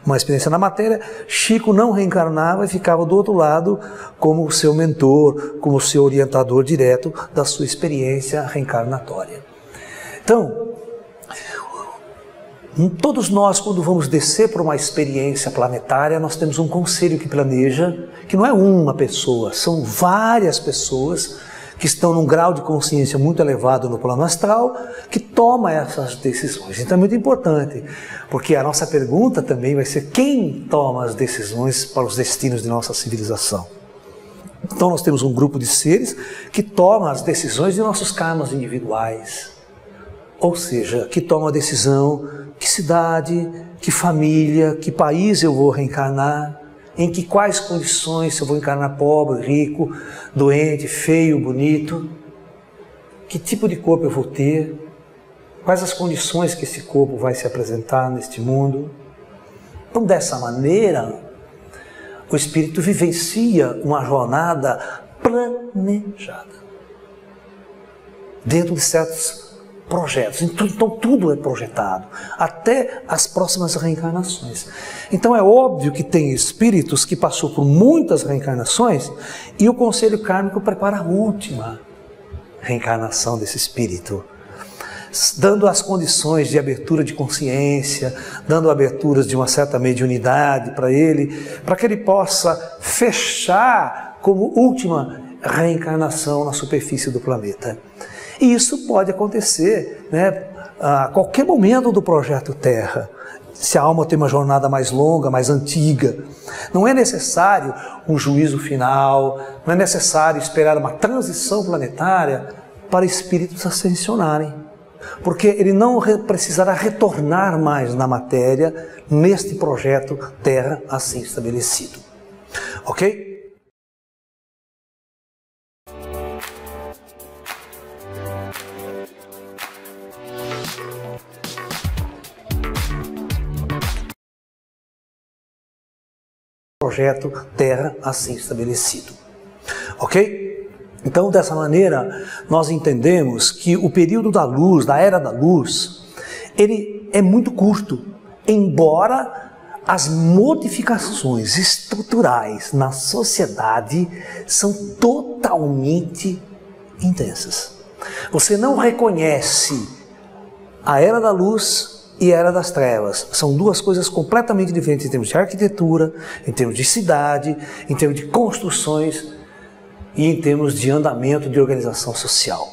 A: uma experiência na matéria, Chico não reencarnava e ficava do outro lado como o seu mentor, como o seu orientador direto da sua experiência reencarnatória. Então, todos nós, quando vamos descer para uma experiência planetária, nós temos um conselho que planeja, que não é uma pessoa, são várias pessoas que estão num grau de consciência muito elevado no plano astral, que toma essas decisões. Então é muito importante, porque a nossa pergunta também vai ser: quem toma as decisões para os destinos de nossa civilização? Então nós temos um grupo de seres que tomam as decisões de nossos karmas individuais, ou seja, que tomam a decisão que cidade, que família, que país eu vou reencarnar, em que quais condições, se eu vou encarnar pobre, rico, doente, feio, bonito, que tipo de corpo eu vou ter, quais as condições que esse corpo vai se apresentar neste mundo. Então, dessa maneira, o espírito vivencia uma jornada planejada, dentro de certos projetos. Então tudo é projetado, até as próximas reencarnações. Então é óbvio que tem espíritos que passou por muitas reencarnações e o conselho kármico prepara a última reencarnação desse espírito, dando as condições de abertura de consciência, dando aberturas de uma certa mediunidade para ele, para que ele possa fechar como última reencarnação na superfície do planeta. E isso pode acontecer, né, a qualquer momento do projeto Terra. Se a alma tem uma jornada mais longa, mais antiga, não é necessário um juízo final, não é necessário esperar uma transição planetária para espíritos ascensionarem, porque ele não precisará retornar mais na matéria neste projeto Terra assim estabelecido. Ok? Projeto Terra assim estabelecido. Ok? Então, dessa maneira, nós entendemos que o período da luz, da Era da Luz, ele é muito curto, embora as modificações estruturais na sociedade são totalmente intensas. Você não reconhece a Era da Luz e a Era das Trevas. São duas coisas completamente diferentes em termos de arquitetura, em termos de cidade, em termos de construções e em termos de andamento de organização social.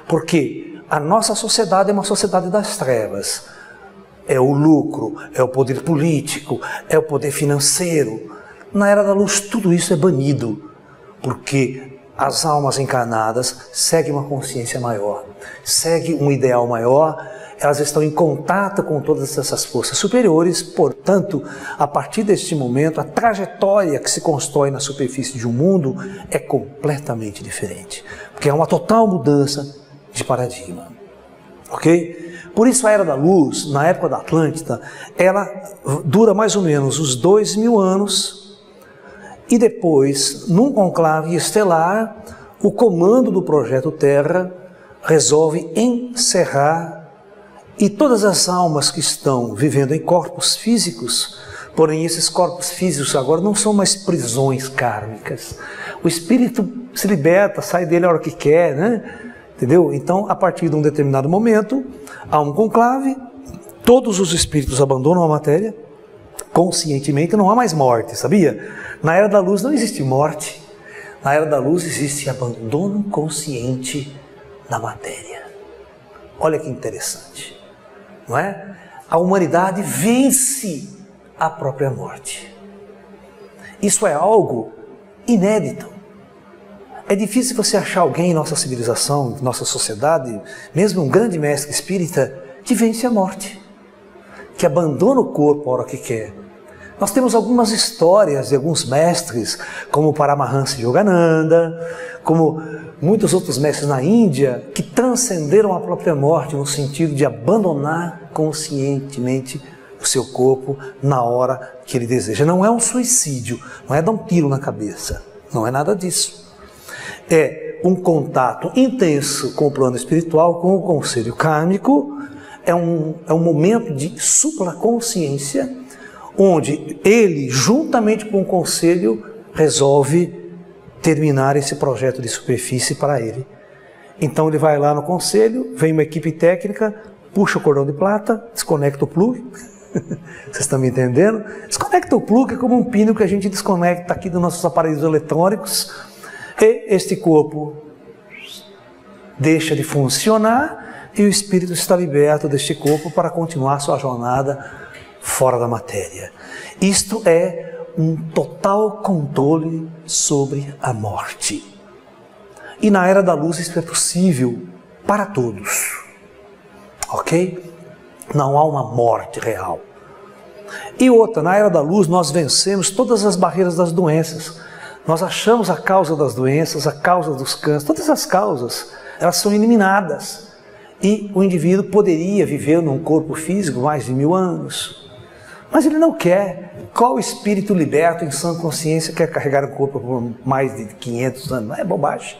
A: Porque a nossa sociedade é uma sociedade das trevas. É o lucro, é o poder político, é o poder financeiro. Na Era da Luz tudo isso é banido, porque as almas encarnadas seguem uma consciência maior, seguem um ideal maior. Elas estão em contato com todas essas forças superiores, portanto, a partir deste momento, a trajetória que se constrói na superfície de um mundo é completamente diferente, porque é uma total mudança de paradigma, ok? Por isso a Era da Luz, na época da Atlântida, ela dura mais ou menos os 2000 anos, e depois, num conclave estelar, o comando do Projeto Terra resolve encerrar. E todas as almas que estão vivendo em corpos físicos, porém esses corpos físicos agora não são mais prisões kármicas. O espírito se liberta, sai dele a hora que quer, né? Entendeu? Então, a partir de um determinado momento, há um conclave, todos os espíritos abandonam a matéria, conscientemente, não há mais morte, sabia? Na Era da Luz não existe morte, na Era da Luz existe abandono consciente da matéria. Olha que interessante. Não é? A humanidade vence a própria morte. Isso é algo inédito. É difícil você achar alguém em nossa civilização, em nossa sociedade, mesmo um grande mestre espírita, que vence a morte, que abandona o corpo a hora que quer. Nós temos algumas histórias de alguns mestres, como o Paramahansa Yogananda, como muitos outros mestres na Índia, que transcenderam a própria morte no sentido de abandonar conscientemente o seu corpo na hora que ele deseja. Não é um suicídio, não é dar um tiro na cabeça, não é nada disso. É um contato intenso com o plano espiritual, com o conselho kármico, é um momento de supraconsciência, onde ele, juntamente com o conselho, resolve terminar esse projeto de superfície para ele. Então ele vai lá no conselho, vem uma equipe técnica, puxa o cordão de plata, desconecta o plug. Vocês estão me entendendo? Desconecta o plug é como um pino que a gente desconecta aqui dos nossos aparelhos eletrônicos, e este corpo deixa de funcionar e o espírito está liberto deste corpo para continuar sua jornada fora da matéria. Isto é um total controle sobre a morte. E na Era da Luz isso é possível para todos. Ok? Não há uma morte real. E outra, na Era da Luz nós vencemos todas as barreiras das doenças. Nós achamos a causa das doenças, a causa dos cânceres, todas as causas, elas são eliminadas. E o indivíduo poderia viver num corpo físico mais de 1000 anos. Mas ele não quer. Qual espírito liberto em sã consciência quer carregar um corpo por mais de 500 anos? É bobagem.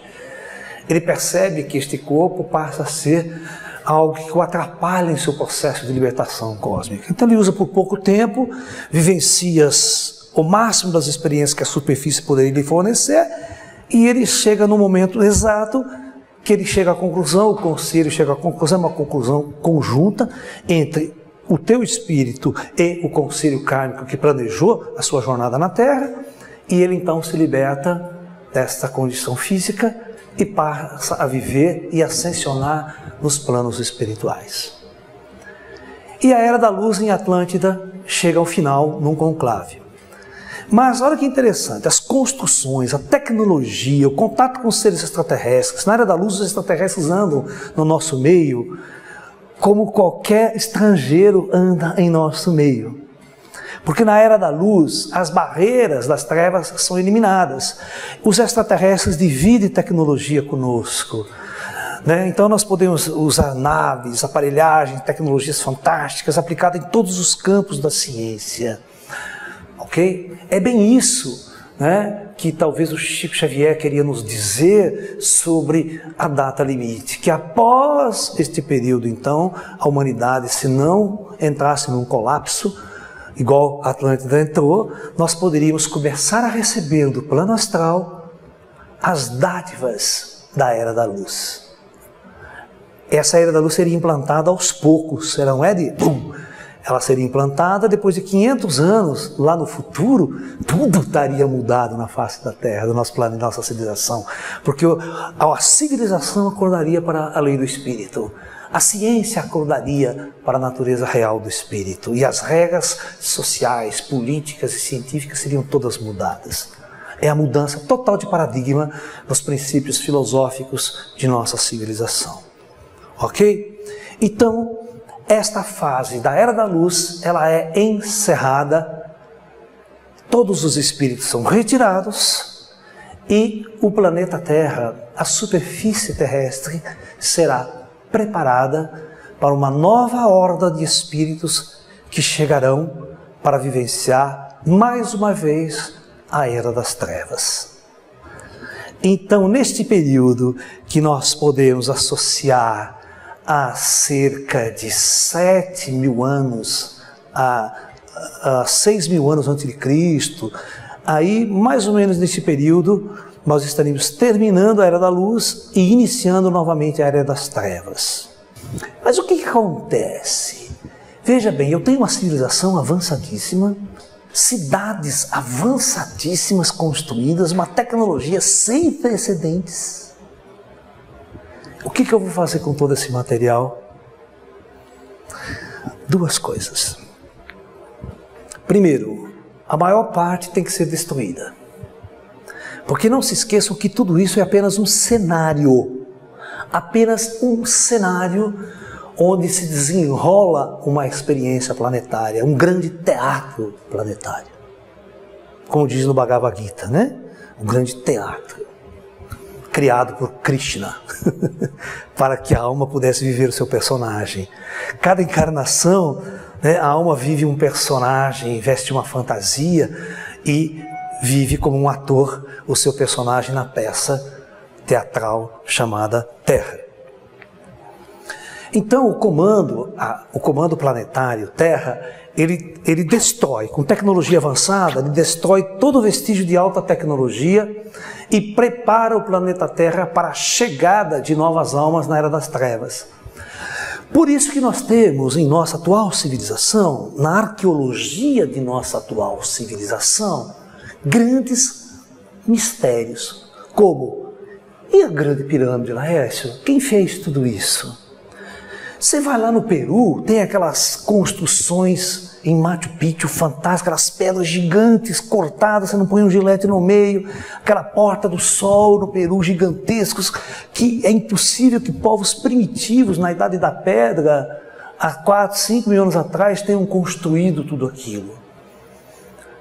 A: Ele percebe que este corpo passa a ser algo que o atrapalha em seu processo de libertação cósmica. Então ele usa por pouco tempo, vivencia o máximo das experiências que a superfície poderia lhe fornecer, e ele chega no momento exato que ele chega à conclusão, o conselho chega à conclusão, é uma conclusão conjunta entre o teu espírito e o conselho kármico que planejou a sua jornada na Terra, e ele então se liberta desta condição física e passa a viver e ascensionar nos planos espirituais. E a Era da Luz em Atlântida chega ao final num conclave. Mas olha que interessante, as construções, a tecnologia, o contato com os seres extraterrestres. Na Era da Luz, os extraterrestres andam no nosso meio como qualquer estrangeiro anda em nosso meio. Porque na Era da Luz, as barreiras das trevas são eliminadas. Os extraterrestres dividem tecnologia conosco. Então nós podemos usar naves, aparelhagem, tecnologias fantásticas aplicadas em todos os campos da ciência. Ok? É bem isso, que talvez o Chico Xavier queria nos dizer sobre a data limite, que após este período, então, a humanidade, se não entrasse num colapso, igual a Atlântida entrou, nós poderíamos começar a receber do plano astral as dádivas da Era da Luz. Essa Era da Luz seria implantada aos poucos, ela não é de pum. Ela seria implantada depois de 500 anos, lá no futuro, tudo estaria mudado na face da Terra, do nosso planeta, da nossa civilização. Porque a civilização acordaria para a lei do Espírito. A ciência acordaria para a natureza real do Espírito. E as regras sociais, políticas e científicas seriam todas mudadas. É a mudança total de paradigma nos princípios filosóficos de nossa civilização. Ok? Então, esta fase da Era da Luz, ela é encerrada, todos os espíritos são retirados e o planeta Terra, a superfície terrestre, será preparada para uma nova horda de espíritos que chegarão para vivenciar mais uma vez a Era das Trevas. Então, neste período que nós podemos associar há cerca de 7.000 anos, a 6.000 anos antes de Cristo, aí mais ou menos nesse período nós estaríamos terminando a Era da Luz e iniciando novamente a Era das Trevas. Mas o que acontece? Veja bem, eu tenho uma civilização avançadíssima, cidades avançadíssimas construídas, uma tecnologia sem precedentes. O que eu vou fazer com todo esse material? Duas coisas. Primeiro, a maior parte tem que ser destruída. Porque não se esqueçam que tudo isso é apenas um cenário. Apenas um cenário onde se desenrola uma experiência planetária, um grande teatro planetário. Como diz no Bhagavad Gita, Um grande teatro. Criado por Krishna, para que a alma pudesse viver o seu personagem. Cada encarnação, a alma vive um personagem, veste uma fantasia e vive como um ator o seu personagem na peça teatral chamada Terra. Então o comando planetário Terra, ele destrói, com tecnologia avançada, ele destrói todo vestígio de alta tecnologia e prepara o planeta Terra para a chegada de novas almas na Era das Trevas. Por isso que nós temos em nossa atual civilização, na arqueologia de nossa atual civilização, grandes mistérios, como, e a Grande Pirâmide, Laércio? Quem fez tudo isso? Você vai lá no Peru, tem aquelas construções em Machu Picchu fantásticas, aquelas pedras gigantes cortadas, você não põe um gilete no meio, aquela porta do sol no Peru gigantescos, que é impossível que povos primitivos na Idade da Pedra, há 4, 5 mil anos atrás, tenham construído tudo aquilo.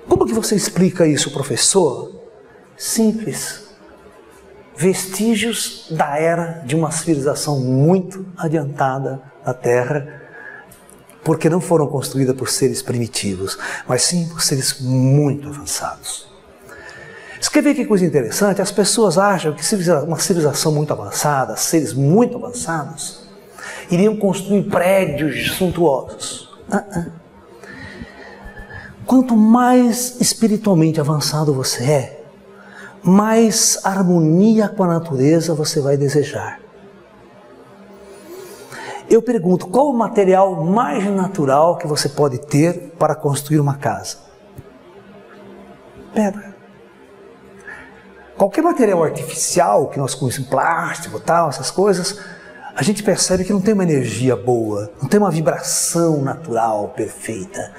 A: Como que você explica isso, professor? Simples. Vestígios da era de uma civilização muito adiantada na Terra, porque não foram construídas por seres primitivos, mas sim por seres muito avançados. Você quer ver que coisa interessante? As pessoas acham que uma civilização muito avançada, seres muito avançados, iriam construir prédios suntuosos. Quanto mais espiritualmente avançado você é, mais harmonia com a natureza você vai desejar. Eu pergunto, qual o material mais natural que você pode ter para construir uma casa? Pedra. qualquer material artificial que nós conhecemos, plástico, tal, essas coisas, a gente percebe que não tem uma energia boa, não tem uma vibração natural perfeita.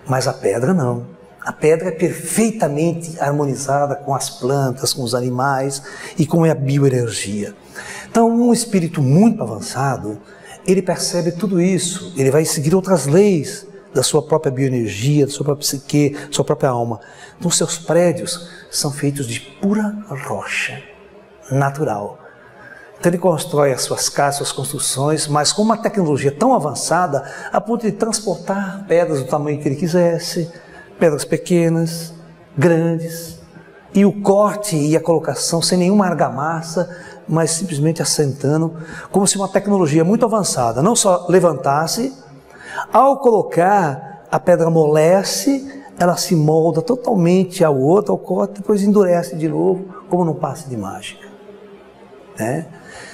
A: Mas a pedra não. A pedra é perfeitamente harmonizada com as plantas, com os animais e com a bioenergia. Então, um espírito muito avançado, ele percebe tudo isso, ele vai seguir outras leis da sua própria bioenergia, da sua própria psique, da sua própria alma. Então, seus prédios são feitos de pura rocha natural. Então, ele constrói as suas casas, suas construções, mas com uma tecnologia tão avançada, a ponto de transportar pedras do tamanho que ele quisesse, pedras pequenas, grandes, e o corte e a colocação sem nenhuma argamassa, mas simplesmente assentando, como se uma tecnologia muito avançada não só levantasse, ao colocar, a pedra amolece, ela se molda totalmente ao outro, ao corte, depois endurece de novo, como num passe de mágica.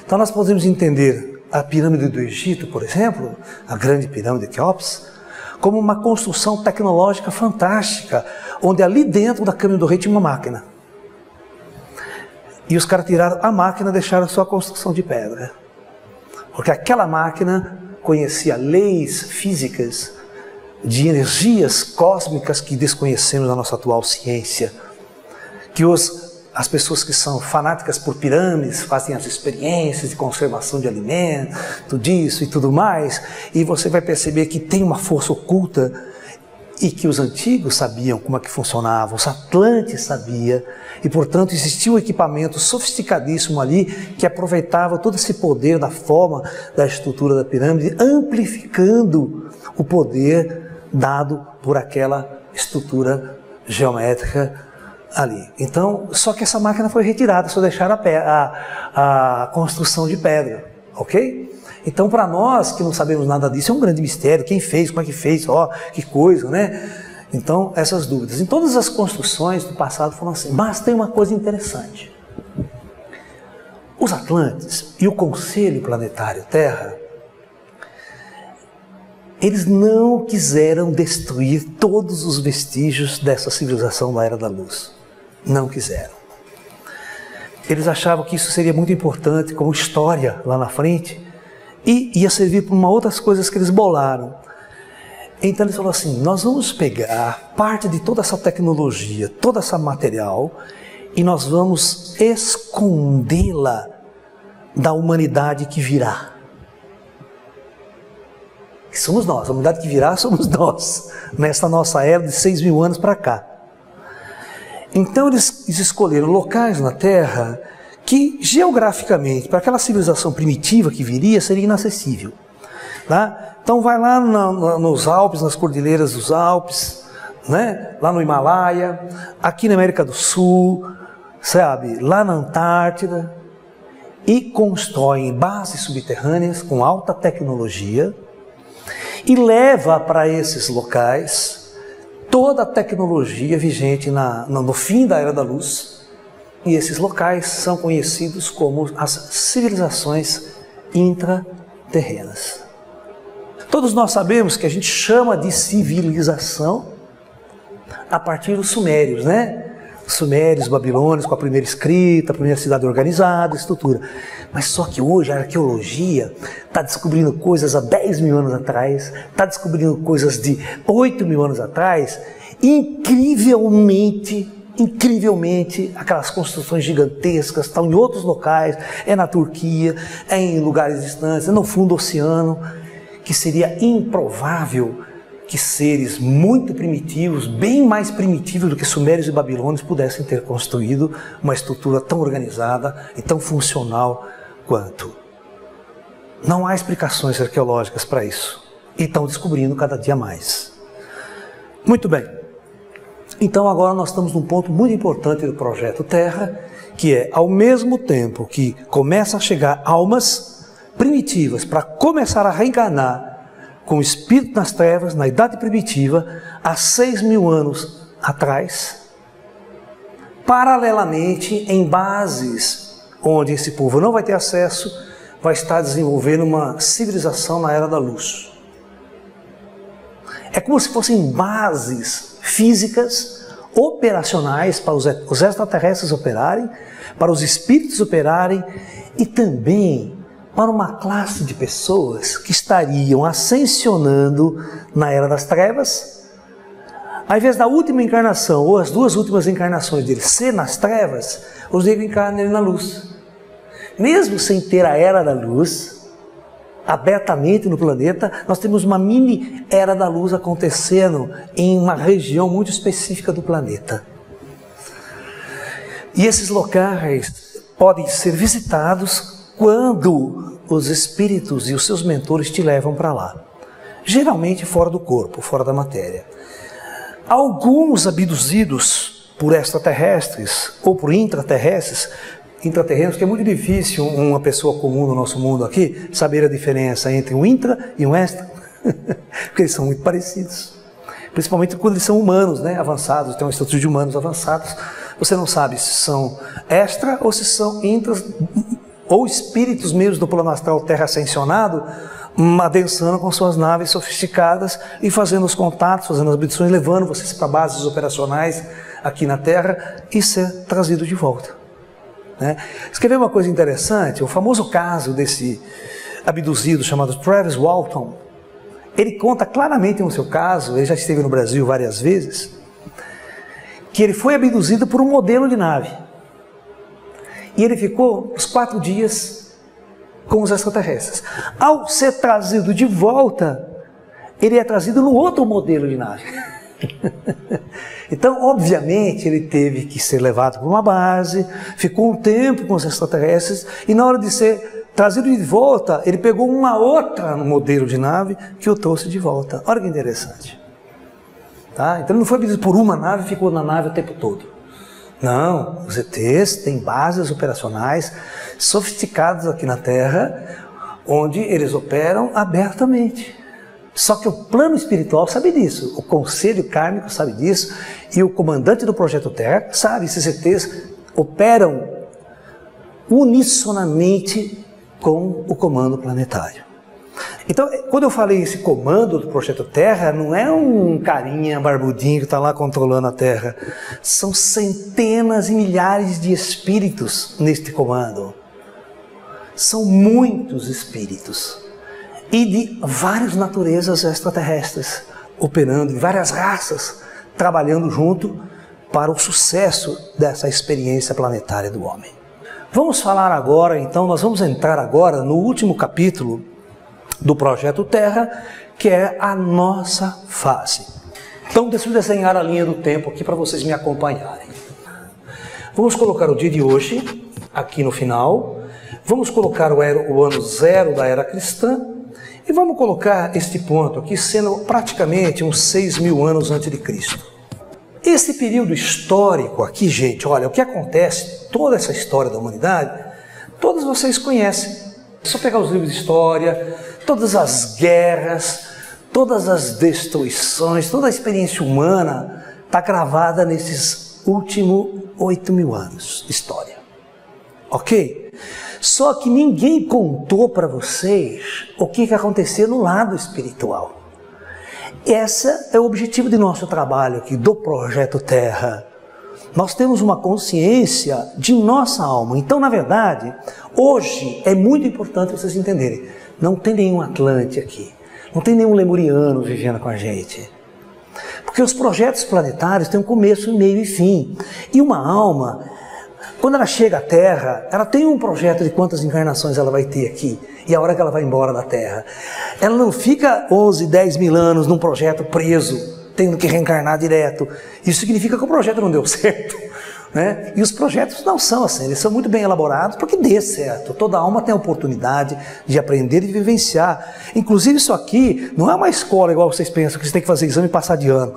A: Então nós podemos entender a pirâmide do Egito, por exemplo, a grande pirâmide de Quéops, como uma construção tecnológica fantástica, onde ali dentro da câmara do rei tinha uma máquina. E os caras tiraram a máquina e deixaram só a construção de pedra. Porque aquela máquina conhecia leis físicas de energias cósmicas que desconhecemos na nossa atual ciência. Que as pessoas que são fanáticas por pirâmides fazem as experiências de conservação de alimentos, tudo isso e tudo mais, e você vai perceber que tem uma força oculta e que os antigos sabiam como é que funcionava, os Atlantes sabiam, e portanto existia um equipamento sofisticadíssimo ali que aproveitava todo esse poder da forma da estrutura da pirâmide, amplificando o poder dado por aquela estrutura geométrica ali. Então, só que essa máquina foi retirada, só deixaram a construção de pedra, ok? Então, para nós que não sabemos nada disso, é um grande mistério. Quem fez, como é que fez, que coisa, né? Então, essas dúvidas. Em todas as construções do passado foram assim. Mas tem uma coisa interessante. Os Atlantes e o Conselho Planetário Terra, eles não quiseram destruir todos os vestígios dessa civilização da Era da Luz. Não quiseram. Eles achavam que isso seria muito importante como história lá na frente e ia servir para uma outras coisas que eles bolaram. Então eles falaram assim, nós vamos pegar parte de toda essa tecnologia, toda essa material e nós vamos escondê-la da humanidade que virá. Que somos nós, a humanidade que virá somos nós, nessa nossa era de 6.000 anos para cá. Então eles escolheram locais na Terra que geograficamente, para aquela civilização primitiva que viria, seria inacessível. Tá? Então vai lá nos Alpes, nas cordilheiras dos Alpes, né? Lá no Himalaia, aqui na América do Sul, sabe? Lá na Antártida, e constroem bases subterrâneas com alta tecnologia e leva para esses locais toda a tecnologia vigente no fim da Era da Luz, e esses locais são conhecidos como as civilizações intraterrenas. Todos nós sabemos que a gente chama de civilização a partir dos sumérios, né? Sumérios, babilônios, com a primeira escrita, a primeira cidade organizada, estrutura. Mas só que hoje a arqueologia está descobrindo coisas há 10.000 anos atrás, está descobrindo coisas de 8.000 anos atrás, incrivelmente, aquelas construções gigantescas, estão em outros locais, é na Turquia, é em lugares distantes, é no fundo do oceano, que seria improvável que seres muito primitivos, bem mais primitivos do que sumérios e babilônios, pudessem ter construído uma estrutura tão organizada e tão funcional quanto. Não há explicações arqueológicas para isso. E estão descobrindo cada dia mais. Muito bem. Então agora nós estamos num ponto muito importante do projeto Terra, que é, ao mesmo tempo que começa a chegar almas primitivas para começar a reencarnar com o espírito nas trevas, na idade primitiva, há 6.000 anos atrás, paralelamente, em bases onde esse povo não vai ter acesso, vai estar desenvolvendo uma civilização na Era da Luz. É como se fossem bases físicas operacionais para os extraterrestres operarem, para os espíritos operarem e também para uma classe de pessoas que estariam ascensionando na Era das Trevas. Ao invés da última encarnação, ou as duas últimas encarnações dele ser nas trevas, os negros encarnam ele na luz. Mesmo sem ter a Era da Luz abertamente no planeta, nós temos uma mini Era da Luz acontecendo em uma região muito específica do planeta. E esses locais podem ser visitados quando os espíritos e os seus mentores te levam para lá. Geralmente fora do corpo, fora da matéria. Alguns abduzidos por extraterrestres ou por intraterrenos, que é muito difícil uma pessoa comum no nosso mundo aqui saber a diferença entre um intra e um extra, porque eles são muito parecidos. Principalmente quando eles são humanos, né, avançados, têm um status de humanos avançados. Você não sabe se são extra ou se são intras, ou espíritos mesmo do plano astral terra ascensionado, adensando com suas naves sofisticadas e fazendo os contatos, fazendo as abduções, levando vocês para bases operacionais aqui na Terra e ser trazido de volta. Né? Você quer ver uma coisa interessante? O famoso caso desse abduzido chamado Travis Walton, ele conta claramente no seu caso, ele já esteve no Brasil várias vezes, que ele foi abduzido por um modelo de nave. E ele ficou uns 4 dias com os extraterrestres. Ao ser trazido de volta, ele é trazido no outro modelo de nave. Então, obviamente, ele teve que ser levado para uma base, ficou um tempo com os extraterrestres, e na hora de ser trazido de volta, ele pegou uma outra modelo de nave que o trouxe de volta. Olha que interessante. Tá? Então ele não foi abduzido por uma nave e ficou na nave o tempo todo. Não, os ETs têm bases operacionais sofisticadas aqui na Terra, onde eles operam abertamente. Só que o plano espiritual sabe disso, o conselho kármico sabe disso, e o comandante do Projeto Terra sabe, esses ETs operam unissonamente com o comando planetário. Então, quando eu falei esse comando do Projeto Terra, não é um carinha barbudinho que está lá controlando a Terra. São centenas e milhares de espíritos neste comando. São muitos espíritos. E de várias naturezas extraterrestres, operando em várias raças, trabalhando junto para o sucesso dessa experiência planetária do homem. Vamos falar agora, então, nós vamos entrar agora no último capítulo do Projeto Terra, que é a nossa fase. Então, deixa eu desenhar a linha do tempo aqui para vocês me acompanharem. Vamos colocar o dia de hoje aqui no final. Vamos colocar o ano 0 da era cristã. E vamos colocar este ponto aqui sendo praticamente uns 6.000 anos antes de Cristo. Esse período histórico aqui, gente, olha, o que acontece, toda essa história da humanidade, todos vocês conhecem. É só pegar os livros de história, todas as guerras, todas as destruições, toda a experiência humana está gravada nesses últimos 8.000 anos de história. Ok? Só que ninguém contou para vocês o que aconteceu no lado espiritual. Esse é o objetivo de nosso trabalho aqui, do Projeto Terra. Nós temos uma consciência de nossa alma. Então, na verdade, hoje é muito importante vocês entenderem. Não tem nenhum Atlante aqui. Não tem nenhum lemuriano vivendo com a gente. Porque os projetos planetários têm um começo, meio e fim. E uma alma, quando ela chega à Terra, ela tem um projeto de quantas encarnações ela vai ter aqui. E a hora que ela vai embora da Terra. Ela não fica 11, 10 mil anos num projeto preso, tendo que reencarnar direto. Isso significa que o projeto não deu certo. Né? E os projetos não são assim, eles são muito bem elaborados porque dê certo. Toda alma tem a oportunidade de aprender e vivenciar. Inclusive isso aqui não é uma escola igual vocês pensam, que você tem que fazer exame e passar de ano.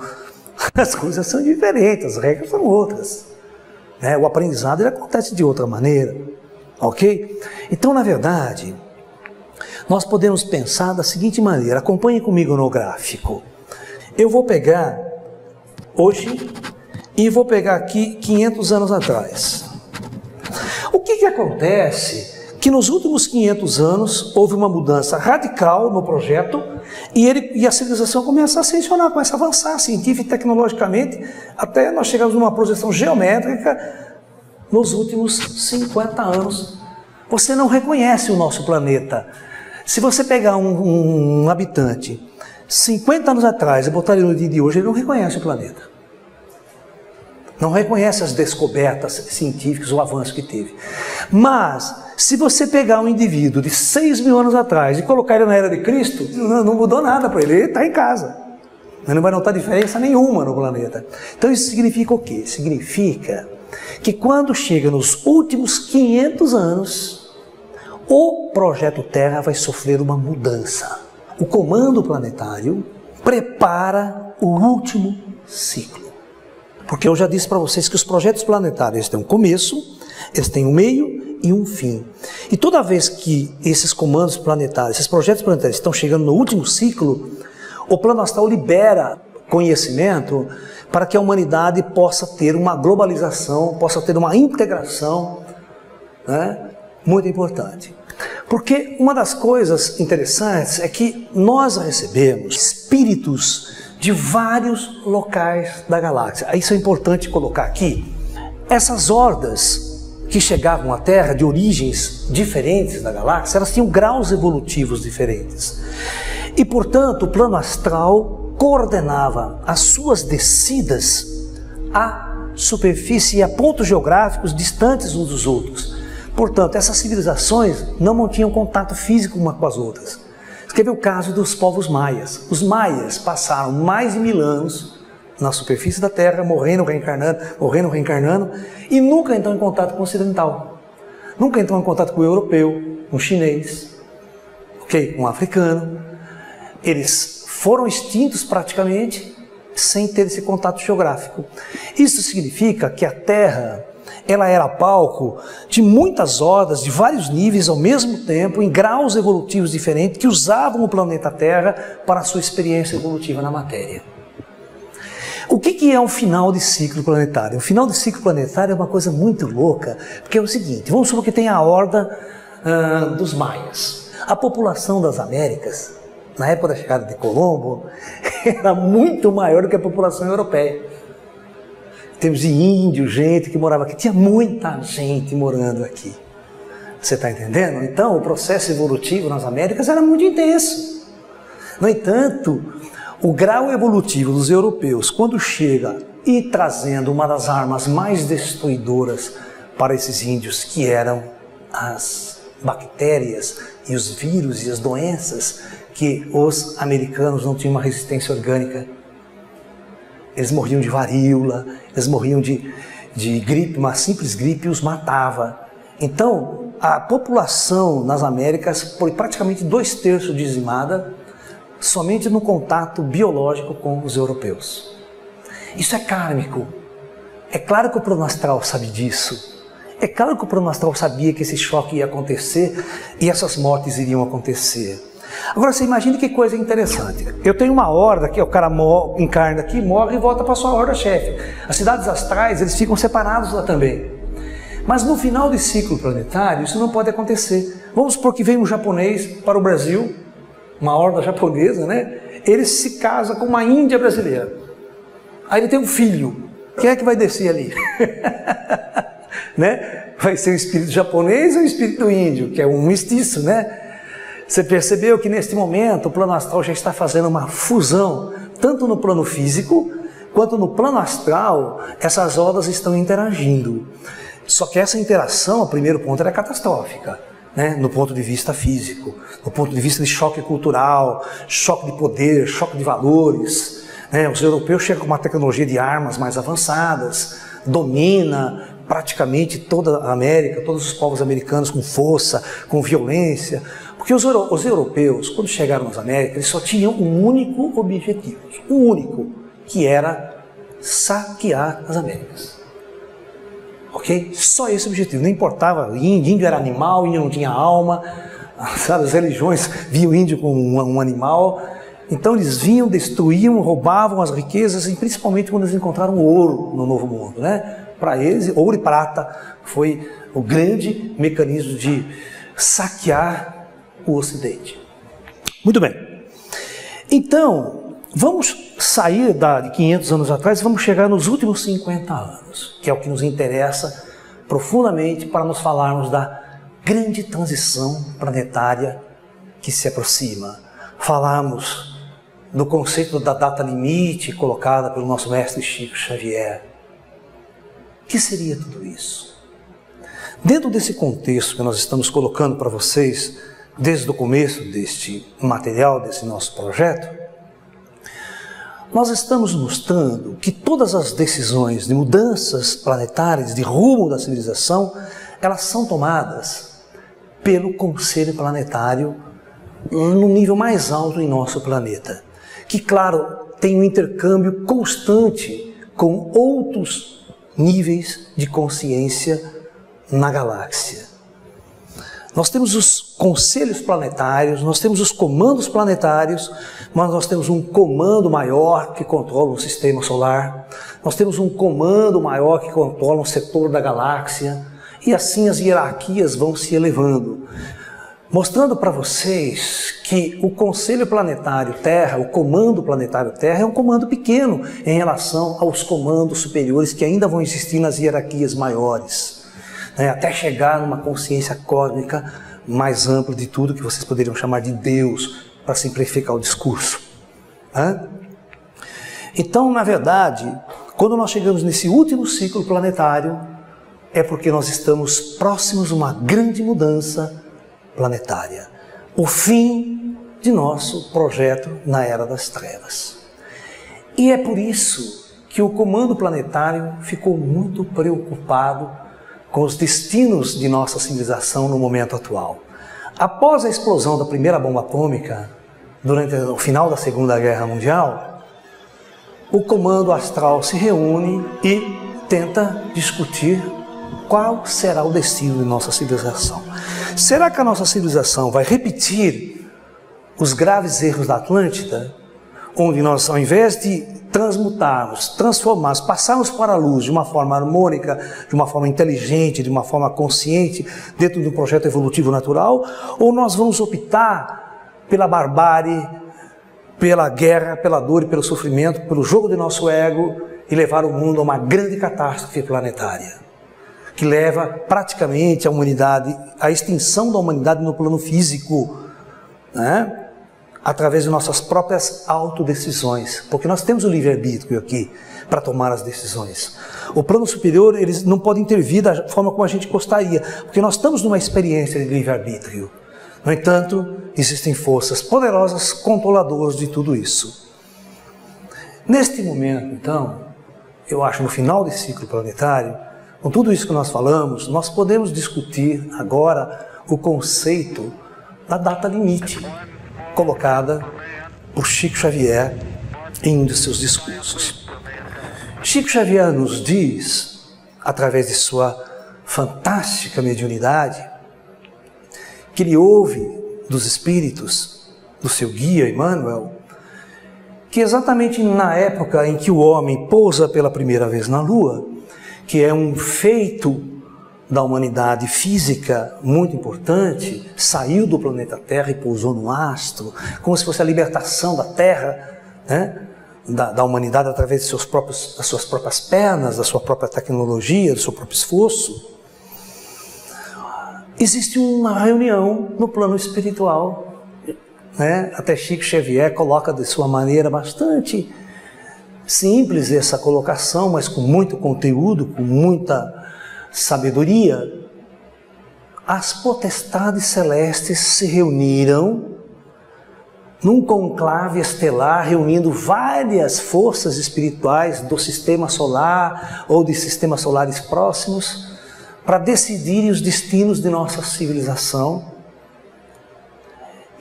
A: As coisas são diferentes, as regras são outras. Né? O aprendizado ele acontece de outra maneira. Ok? Então, na verdade, nós podemos pensar da seguinte maneira. Acompanhe comigo no gráfico. Eu vou pegar hoje e vou pegar aqui 500 anos atrás. O que acontece? Que nos últimos 500 anos houve uma mudança radical no projeto E a civilização começa a ascensionar, começa a avançar científica e tecnologicamente, até nós chegamos numa projeção geométrica nos últimos 50 anos. Você não reconhece o nosso planeta. Se você pegar um habitante 50 anos atrás e botar ele no dia de hoje, ele não reconhece o planeta. Não reconhece as descobertas científicas, o avanço que teve. Mas, se você pegar um indivíduo de 6 mil anos atrás e colocar ele na era de Cristo, não mudou nada para ele, ele está em casa. Ele não vai notar diferença nenhuma no planeta. Então isso significa o quê? Significa que quando chega nos últimos 500 anos, o projeto Terra vai sofrer uma mudança. O comando planetário prepara o último ciclo. Porque eu já disse para vocês que os projetos planetários têm um começo, eles têm um meio e um fim. E toda vez que esses comandos planetários, esses projetos planetários estão chegando no último ciclo, o plano astral libera conhecimento para que a humanidade possa ter uma globalização, possa ter uma integração, né, muito importante. Porque uma das coisas interessantes é que nós recebemos espíritos de vários locais da galáxia. Isso é importante colocar aqui. Essas hordas que chegavam à Terra de origens diferentes da galáxia, elas tinham graus evolutivos diferentes. E, portanto, o plano astral coordenava as suas descidas à superfície e a pontos geográficos distantes uns dos outros. Portanto, essas civilizações não mantinham contato físico uma com as outras. Você quer ver o caso dos povos maias. Os maias passaram mais de 1000 anos na superfície da Terra, morrendo, reencarnando, e nunca entrou em contato com o ocidental. Nunca entrou em contato com o europeu, com o chinês, com o africano. Eles foram extintos praticamente sem ter esse contato geográfico. Isso significa que a Terra, ela era palco de muitas hordas, de vários níveis ao mesmo tempo, em graus evolutivos diferentes, que usavam o planeta Terra para a sua experiência evolutiva na matéria. O que é um final de ciclo planetário? O final de ciclo planetário é uma coisa muito louca, porque é o seguinte, vamos supor que tem a horda dos maias. A população das Américas, na época da chegada de Colombo, era muito maior do que a população europeia. Temos de índio, gente que morava aqui, tinha muita gente morando aqui. Você está entendendo? Então, o processo evolutivo nas Américas era muito intenso. No entanto, o grau evolutivo dos europeus, quando chega e trazendo uma das armas mais destruidoras para esses índios, que eram as bactérias e os vírus e as doenças, que os americanos não tinham uma resistência orgânica. Eles morriam de varíola, eles morriam de gripe, uma simples gripe os matava. Então, a população nas Américas foi praticamente 2/3 dizimada somente no contato biológico com os europeus. Isso é kármico. É claro que o plano astral sabe disso. É claro que o plano astral sabia que esse choque ia acontecer e essas mortes iriam acontecer. Agora você imagina que coisa interessante. Eu tenho uma horda que o cara encarna aqui, morre e volta para a sua horda chefe. As cidades astrais, eles ficam separados lá também. Mas no final de ciclo planetário, isso não pode acontecer. Vamos supor que vem um japonês para o Brasil, uma horda japonesa, né? Ele se casa com uma índia brasileira. Aí ele tem um filho. Quem é que vai descer ali? Né? Vai ser o espírito japonês ou o espírito índio, que é um mestiço, né? Você percebeu que neste momento o plano astral já está fazendo uma fusão, tanto no plano físico, quanto no plano astral, essas hordas estão interagindo. Só que essa interação, o primeiro ponto, era catastrófica, né? No ponto de vista físico, no ponto de vista de choque cultural, choque de poder, choque de valores. Né? Os europeus chegam com uma tecnologia de armas mais avançadas, domina praticamente toda a América, todos os povos americanos com força, com violência. Porque os europeus, quando chegaram nas Américas, eles só tinham um único objetivo, um único, que era saquear as Américas. Ok? Só esse objetivo, não importava, índio era animal, índio não tinha alma, sabe? As religiões viam o índio como um animal, então eles vinham, destruíam, roubavam as riquezas, e principalmente quando eles encontraram ouro no Novo Mundo, né? Para eles, ouro e prata foi o grande mecanismo de saquear o Ocidente. Muito bem. Então, vamos sair de 500 anos atrás e vamos chegar nos últimos 50 anos, que é o que nos interessa profundamente para nos falarmos da grande transição planetária que se aproxima. Falarmos do conceito da data limite colocada pelo nosso mestre Chico Xavier. O que seria tudo isso? Dentro desse contexto que nós estamos colocando para vocês, desde o começo deste material, desse nosso projeto, nós estamos mostrando que todas as decisões de mudanças planetárias, de rumo da civilização, elas são tomadas pelo Conselho Planetário no nível mais alto em nosso planeta, que, claro, tem um intercâmbio constante com outros níveis de consciência na galáxia. Nós temos os conselhos planetários, nós temos os comandos planetários, mas nós temos um comando maior que controla o sistema solar, nós temos um comando maior que controla um setor da galáxia, e assim as hierarquias vão se elevando, mostrando para vocês que o Conselho Planetário Terra, o Comando Planetário Terra, é um comando pequeno em relação aos comandos superiores que ainda vão existir nas hierarquias maiores, né, até chegar numa consciência cósmica mais ampla de tudo que vocês poderiam chamar de Deus, para simplificar o discurso. Então, na verdade, quando nós chegamos nesse último ciclo planetário, é porque nós estamos próximos a uma grande mudança planetária, o fim de nosso projeto na Era das Trevas. E é por isso que o Comando Planetário ficou muito preocupado com os destinos de nossa civilização no momento atual. Após a explosão da primeira bomba atômica, durante o final da Segunda Guerra Mundial, o Comando Astral se reúne e tenta discutir qual será o destino de nossa civilização. Será que a nossa civilização vai repetir os graves erros da Atlântida, onde nós, ao invés de transmutarmos, transformarmos, passarmos para a luz de uma forma harmônica, de uma forma inteligente, de uma forma consciente, dentro de um projeto evolutivo natural, ou nós vamos optar pela barbárie, pela guerra, pela dor e pelo sofrimento, pelo jogo de nosso ego e levar o mundo a uma grande catástrofe planetária, que leva praticamente a humanidade, à extinção da humanidade no plano físico, né? Através de nossas próprias autodecisões, porque nós temos o livre-arbítrio aqui para tomar as decisões. O plano superior, eles não podem intervir da forma como a gente gostaria, porque nós estamos numa experiência de livre-arbítrio. No entanto, existem forças poderosas controladoras de tudo isso. Neste momento, então, eu acho no final desse ciclo planetário, com tudo isso que nós falamos, nós podemos discutir agora o conceito da data limite, colocada por Chico Xavier em um de seus discursos. Chico Xavier nos diz, através de sua fantástica mediunidade, que ele ouve dos espíritos do seu guia Emmanuel, que exatamente na época em que o homem pousa pela primeira vez na Lua, que é um feito da humanidade física muito importante, saiu do planeta Terra e pousou no astro, como se fosse a libertação da Terra, né, da humanidade através de das suas próprias pernas, da sua própria tecnologia, do seu próprio esforço. Existe uma reunião no plano espiritual, né? Até Chico Xavier coloca de sua maneira bastante simples essa colocação, mas com muito conteúdo, com muita sabedoria. As potestades celestes se reuniram num conclave estelar, reunindo várias forças espirituais do sistema solar ou de sistemas solares próximos, para decidirem os destinos de nossa civilização.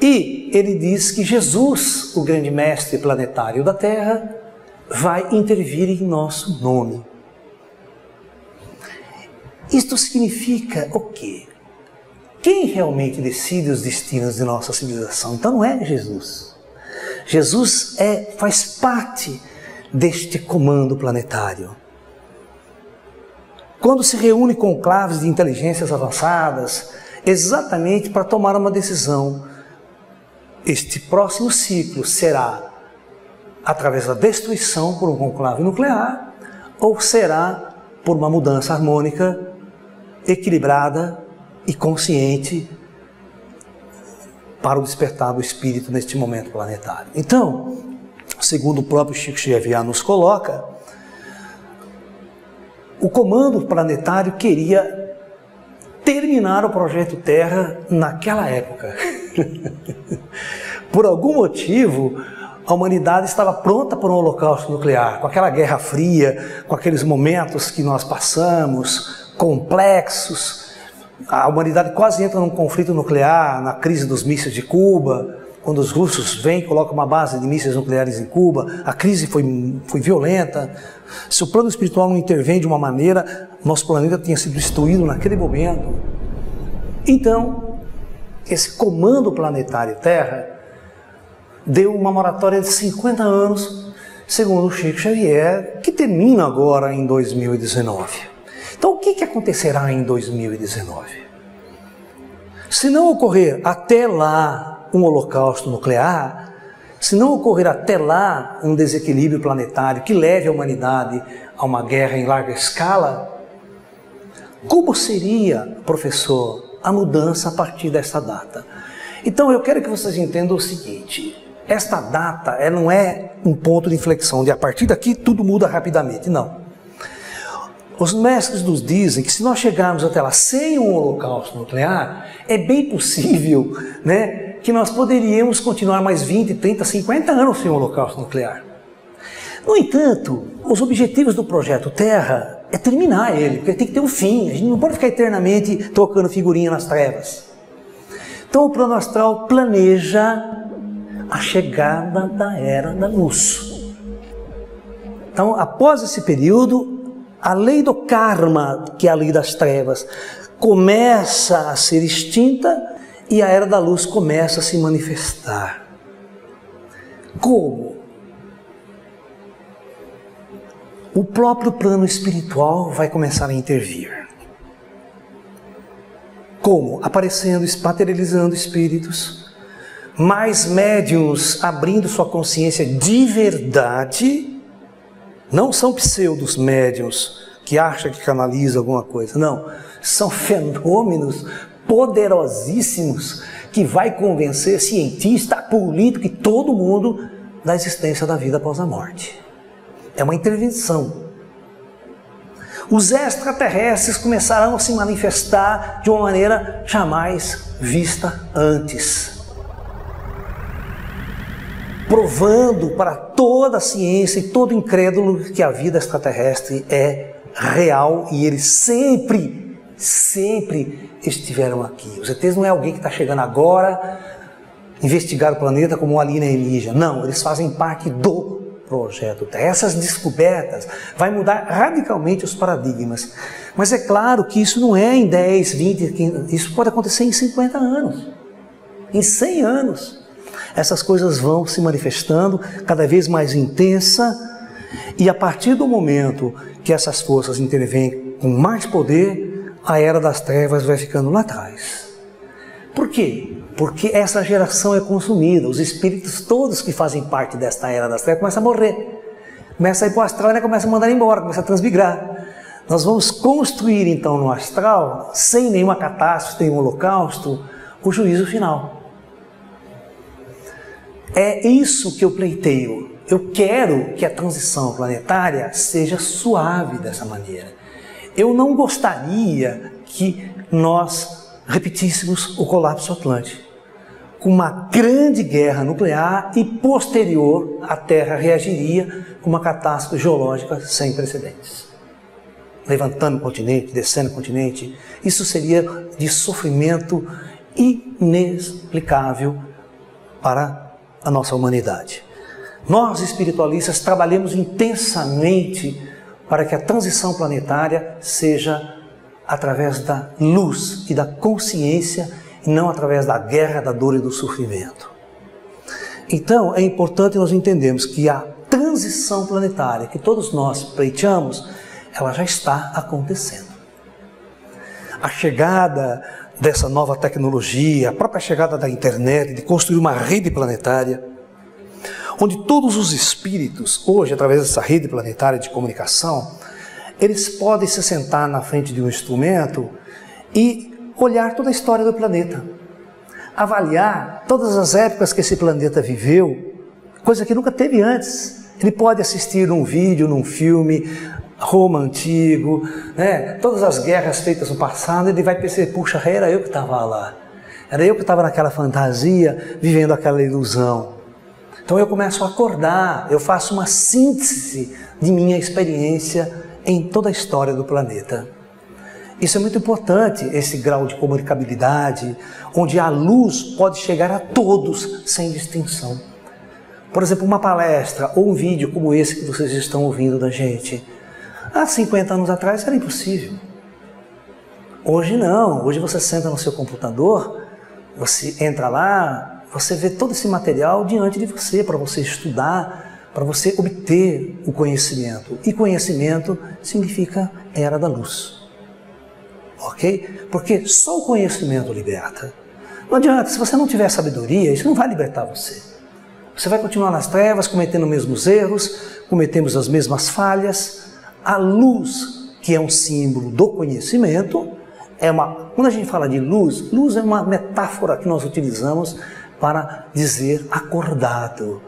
A: E ele diz que Jesus, o grande mestre planetário da Terra, vai intervir em nosso nome. Isto significa o quê? Quem realmente decide os destinos de nossa civilização? Então não é Jesus. Jesus faz parte deste comando planetário. Quando se reúne conclaves de inteligências avançadas, exatamente para tomar uma decisão, este próximo ciclo será através da destruição por um conclave nuclear ou será por uma mudança harmônica, equilibrada e consciente para o despertar do espírito neste momento planetário. Então, segundo o próprio Chico Xavier nos coloca, o comando planetário queria terminar o projeto Terra naquela época. Por algum motivo, a humanidade estava pronta para um holocausto nuclear, com aquela Guerra Fria, com aqueles momentos que nós passamos, complexos. A humanidade quase entra num conflito nuclear, na crise dos mísseis de Cuba, quando os russos vêm e colocam uma base de mísseis nucleares em Cuba. A crise foi violenta. Se o plano espiritual não intervém de uma maneira, nosso planeta tinha sido destruído naquele momento. Então, esse comando planetário Terra deu uma moratória de 50 anos, segundo o Chico Xavier, que termina agora em 2019. Então, o que acontecerá em 2019? Se não ocorrer até lá um holocausto nuclear, se não ocorrer até lá um desequilíbrio planetário que leve a humanidade a uma guerra em larga escala, como seria, professor, a mudança a partir dessa data? Então, eu quero que vocês entendam o seguinte: esta data ela não é um ponto de inflexão, de a partir daqui tudo muda rapidamente, não. Os mestres nos dizem que se nós chegarmos até lá sem um holocausto nuclear, é bem possível, né, que nós poderíamos continuar mais 20, 30, 50 anos sem um holocausto nuclear. No entanto, os objetivos do projeto Terra é terminar ele, porque tem que ter um fim. A gente não pode ficar eternamente tocando figurinha nas trevas. Então o plano astral planeja a chegada da Era da Luz. Então, após esse período, a lei do karma, que é a lei das trevas, começa a ser extinta e a Era da Luz começa a se manifestar. Como? O próprio plano espiritual vai começar a intervir. Como? Aparecendo, materializando espíritos, mais médiuns abrindo sua consciência de verdade. Não são pseudos médiuns que acham que canaliza alguma coisa, não. São fenômenos poderosíssimos que vai convencer cientista, político e todo mundo da existência da vida após a morte. É uma intervenção. Os extraterrestres começarão a se manifestar de uma maneira jamais vista antes, provando para toda a ciência e todo incrédulo que a vida extraterrestre é real e eles sempre estiveram aqui. Os ETs não é alguém que está chegando agora, investigar o planeta como um alienígena. Não, eles fazem parte do projeto Terra. Essas descobertas vai mudar radicalmente os paradigmas. Mas é claro que isso não é em 10, 20, 15, isso pode acontecer em 50 anos, em 100 anos. Essas coisas vão se manifestando cada vez mais intensa e a partir do momento que essas forças intervêm com mais poder, a Era das Trevas vai ficando lá atrás. Por quê? Porque essa geração é consumida, os espíritos todos que fazem parte desta Era das Trevas começam a morrer, começam a ir para o astral e começam a mandar embora, começam a transmigrar. Nós vamos construir então no astral, sem nenhuma catástrofe, nenhum holocausto, o juízo final. É isso que eu pleiteio. Eu quero que a transição planetária seja suave dessa maneira. Eu não gostaria que nós repetíssemos o colapso atlântico, com uma grande guerra nuclear e posterior a Terra reagiria com uma catástrofe geológica sem precedentes. Levantando o continente, descendo o continente, isso seria de sofrimento inexplicável para a nossa humanidade. Nós, espiritualistas, trabalhamos intensamente para que a transição planetária seja através da luz e da consciência e não através da guerra, da dor e do sofrimento. Então, é importante nós entendermos que a transição planetária que todos nós pleiteamos, ela já está acontecendo. A chegada dessa nova tecnologia, a própria chegada da internet, de construir uma rede planetária, onde todos os espíritos, hoje, através dessa rede planetária de comunicação, eles podem se sentar na frente de um instrumento e olhar toda a história do planeta, avaliar todas as épocas que esse planeta viveu, coisa que nunca teve antes. Ele pode assistir num vídeo, num filme, Roma antigo, né? Todas as guerras feitas no passado, ele vai perceber, puxa, era eu que estava lá, era eu que estava naquela fantasia, vivendo aquela ilusão. Então eu começo a acordar, eu faço uma síntese de minha experiência em toda a história do planeta. Isso é muito importante, esse grau de comunicabilidade, onde a luz pode chegar a todos sem distinção. Por exemplo, uma palestra ou um vídeo como esse que vocês estão ouvindo da gente, há 50 anos atrás era impossível. Hoje não, hoje você senta no seu computador, você entra lá, você vê todo esse material diante de você, para você estudar, para você obter o conhecimento. E conhecimento significa era da luz. Ok? Porque só o conhecimento liberta. Não adianta, se você não tiver sabedoria, isso não vai libertar você. Você vai continuar nas trevas, cometendo os mesmos erros, cometendo as mesmas falhas. A luz, que é um símbolo do conhecimento, quando a gente fala de luz, luz é uma metáfora que nós utilizamos para dizer acordado.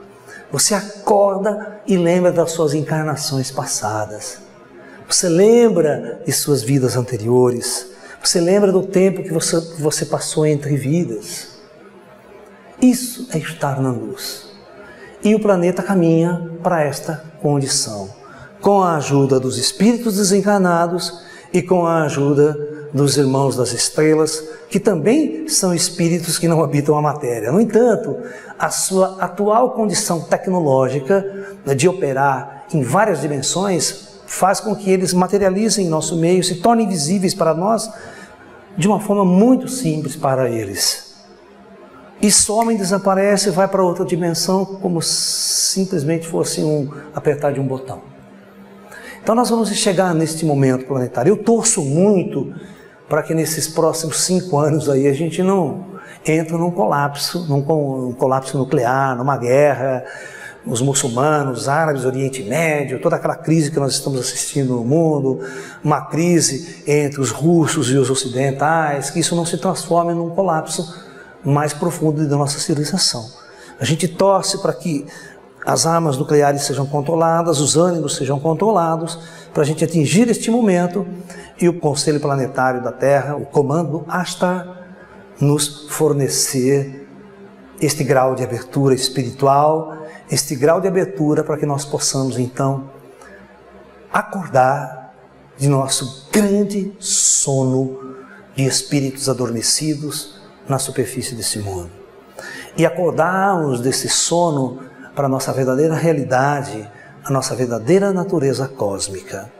A: Você acorda e lembra das suas encarnações passadas. Você lembra de suas vidas anteriores. Você lembra do tempo que você passou entre vidas. Isso é estar na luz. E o planeta caminha para esta condição, com a ajuda dos espíritos desencarnados e com a ajuda dos irmãos das estrelas, que também são espíritos que não habitam a matéria. No entanto, a sua atual condição tecnológica de operar em várias dimensões faz com que eles materializem em nosso meio, se tornem visíveis para nós de uma forma muito simples para eles. E some, desaparece, vai para outra dimensão como simplesmente fosse apertar de um botão. Então nós vamos chegar neste momento planetário. Eu torço muito para que nesses próximos 5 anos aí a gente não entre num colapso nuclear, numa guerra, os muçulmanos, os árabes, Oriente Médio, toda aquela crise que nós estamos assistindo no mundo, uma crise entre os russos e os ocidentais, que isso não se transforme num colapso mais profundo da nossa civilização. A gente torce para que as armas nucleares sejam controladas, os ânimos sejam controlados, para a gente atingir este momento e o Conselho Planetário da Terra, o Comando Ashtar, nos fornecer este grau de abertura espiritual, este grau de abertura para que nós possamos então acordar de nosso grande sono de espíritos adormecidos na superfície desse mundo e acordarmos desse sono para a nossa verdadeira realidade, a nossa verdadeira natureza cósmica.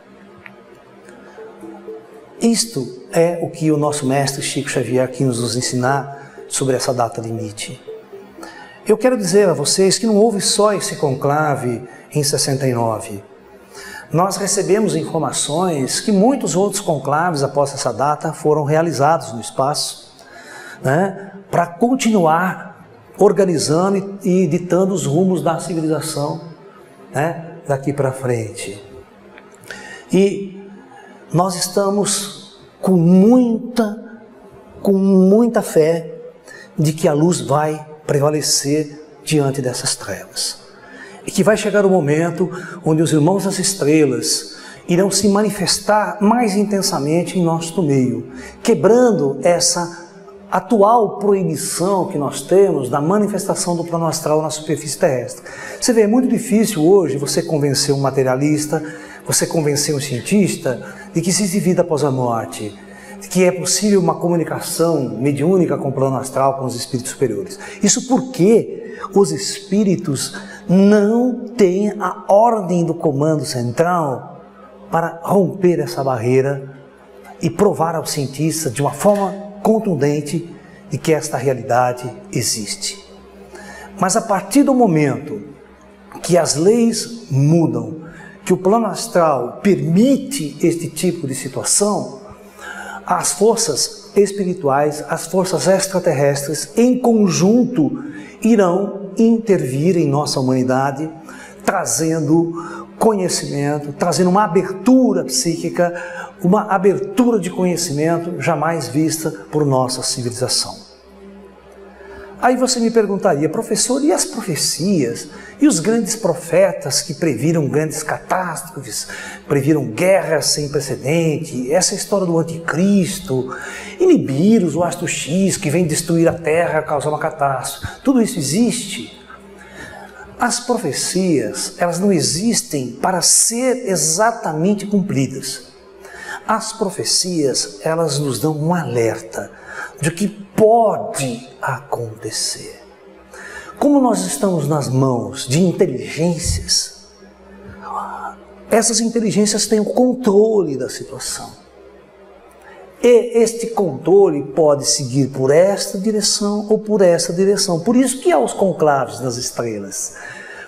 A: Isto é o que o nosso mestre Chico Xavier quis nos ensinar sobre essa data limite. Eu quero dizer a vocês que não houve só esse conclave em 69. Nós recebemos informações que muitos outros conclaves após essa data foram realizados no espaço, né, para continuar organizando e ditando os rumos da civilização, né, daqui para frente. E nós estamos com muita fé de que a luz vai prevalecer diante dessas trevas. E que vai chegar o momento onde os irmãos das estrelas irão se manifestar mais intensamente em nosso meio, quebrando essa atual proibição que nós temos da manifestação do plano astral na superfície terrestre. Você vê, é muito difícil hoje você convencer um materialista, você convencer um cientista de que existe vida após a morte, de que é possível uma comunicação mediúnica com o plano astral, com os espíritos superiores. Isso porque os espíritos não têm a ordem do comando central para romper essa barreira e provar ao cientista de uma forma contundente de que esta realidade existe. Mas a partir do momento que as leis mudam, que o plano astral permite este tipo de situação, as forças espirituais, as forças extraterrestres, em conjunto, irão intervir em nossa humanidade, trazendo conhecimento, trazendo uma abertura psíquica, uma abertura de conhecimento jamais vista por nossa civilização. Aí você me perguntaria, professor, e as profecias? E os grandes profetas que previram grandes catástrofes, previram guerras sem precedente, essa história do anticristo, e Nibiru, o astro X, que vem destruir a Terra, causar uma catástrofe, tudo isso existe? As profecias, elas não existem para ser exatamente cumpridas. As profecias, elas nos dão um alerta de que pode acontecer. Como nós estamos nas mãos de inteligências, essas inteligências têm o controle da situação. E este controle pode seguir por esta direção ou por essa direção. Por isso que há os conclaves das estrelas.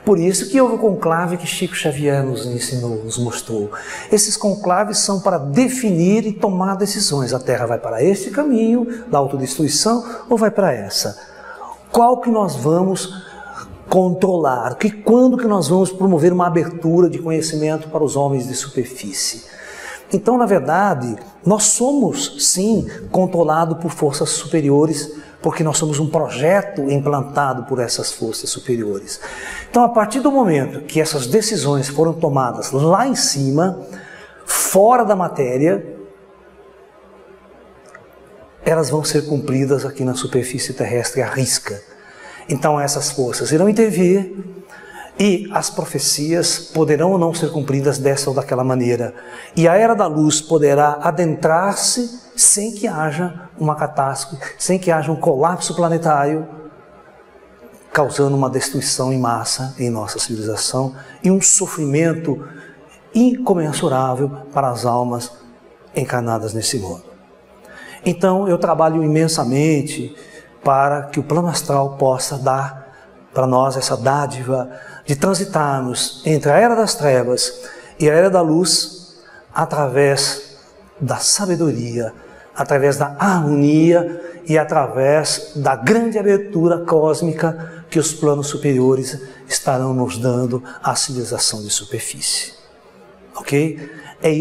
A: Por isso que houve o conclave que Chico Xavier nos ensinou, nos mostrou. Esses conclaves são para definir e tomar decisões. A Terra vai para este caminho da autodestruição ou vai para essa? Qual que nós vamos controlar? Quando que nós vamos promover uma abertura de conhecimento para os homens de superfície? Então, na verdade, nós somos, sim, controlados por forças superiores, porque nós somos um projeto implantado por essas forças superiores. Então, a partir do momento que essas decisões foram tomadas lá em cima, fora da matéria, elas vão ser cumpridas aqui na superfície terrestre à risca. Então, essas forças irão intervir e as profecias poderão ou não ser cumpridas dessa ou daquela maneira. E a Era da Luz poderá adentrar-se sem que haja uma catástrofe, sem que haja um colapso planetário, causando uma destruição em massa em nossa civilização e um sofrimento incomensurável para as almas encarnadas nesse mundo. Então, eu trabalho imensamente para que o plano astral possa dar para nós essa dádiva de transitarmos entre a Era das Trevas e a Era da Luz através da sabedoria, através da harmonia e através da grande abertura cósmica que os planos superiores estarão nos dando à civilização de superfície. Ok? É isso.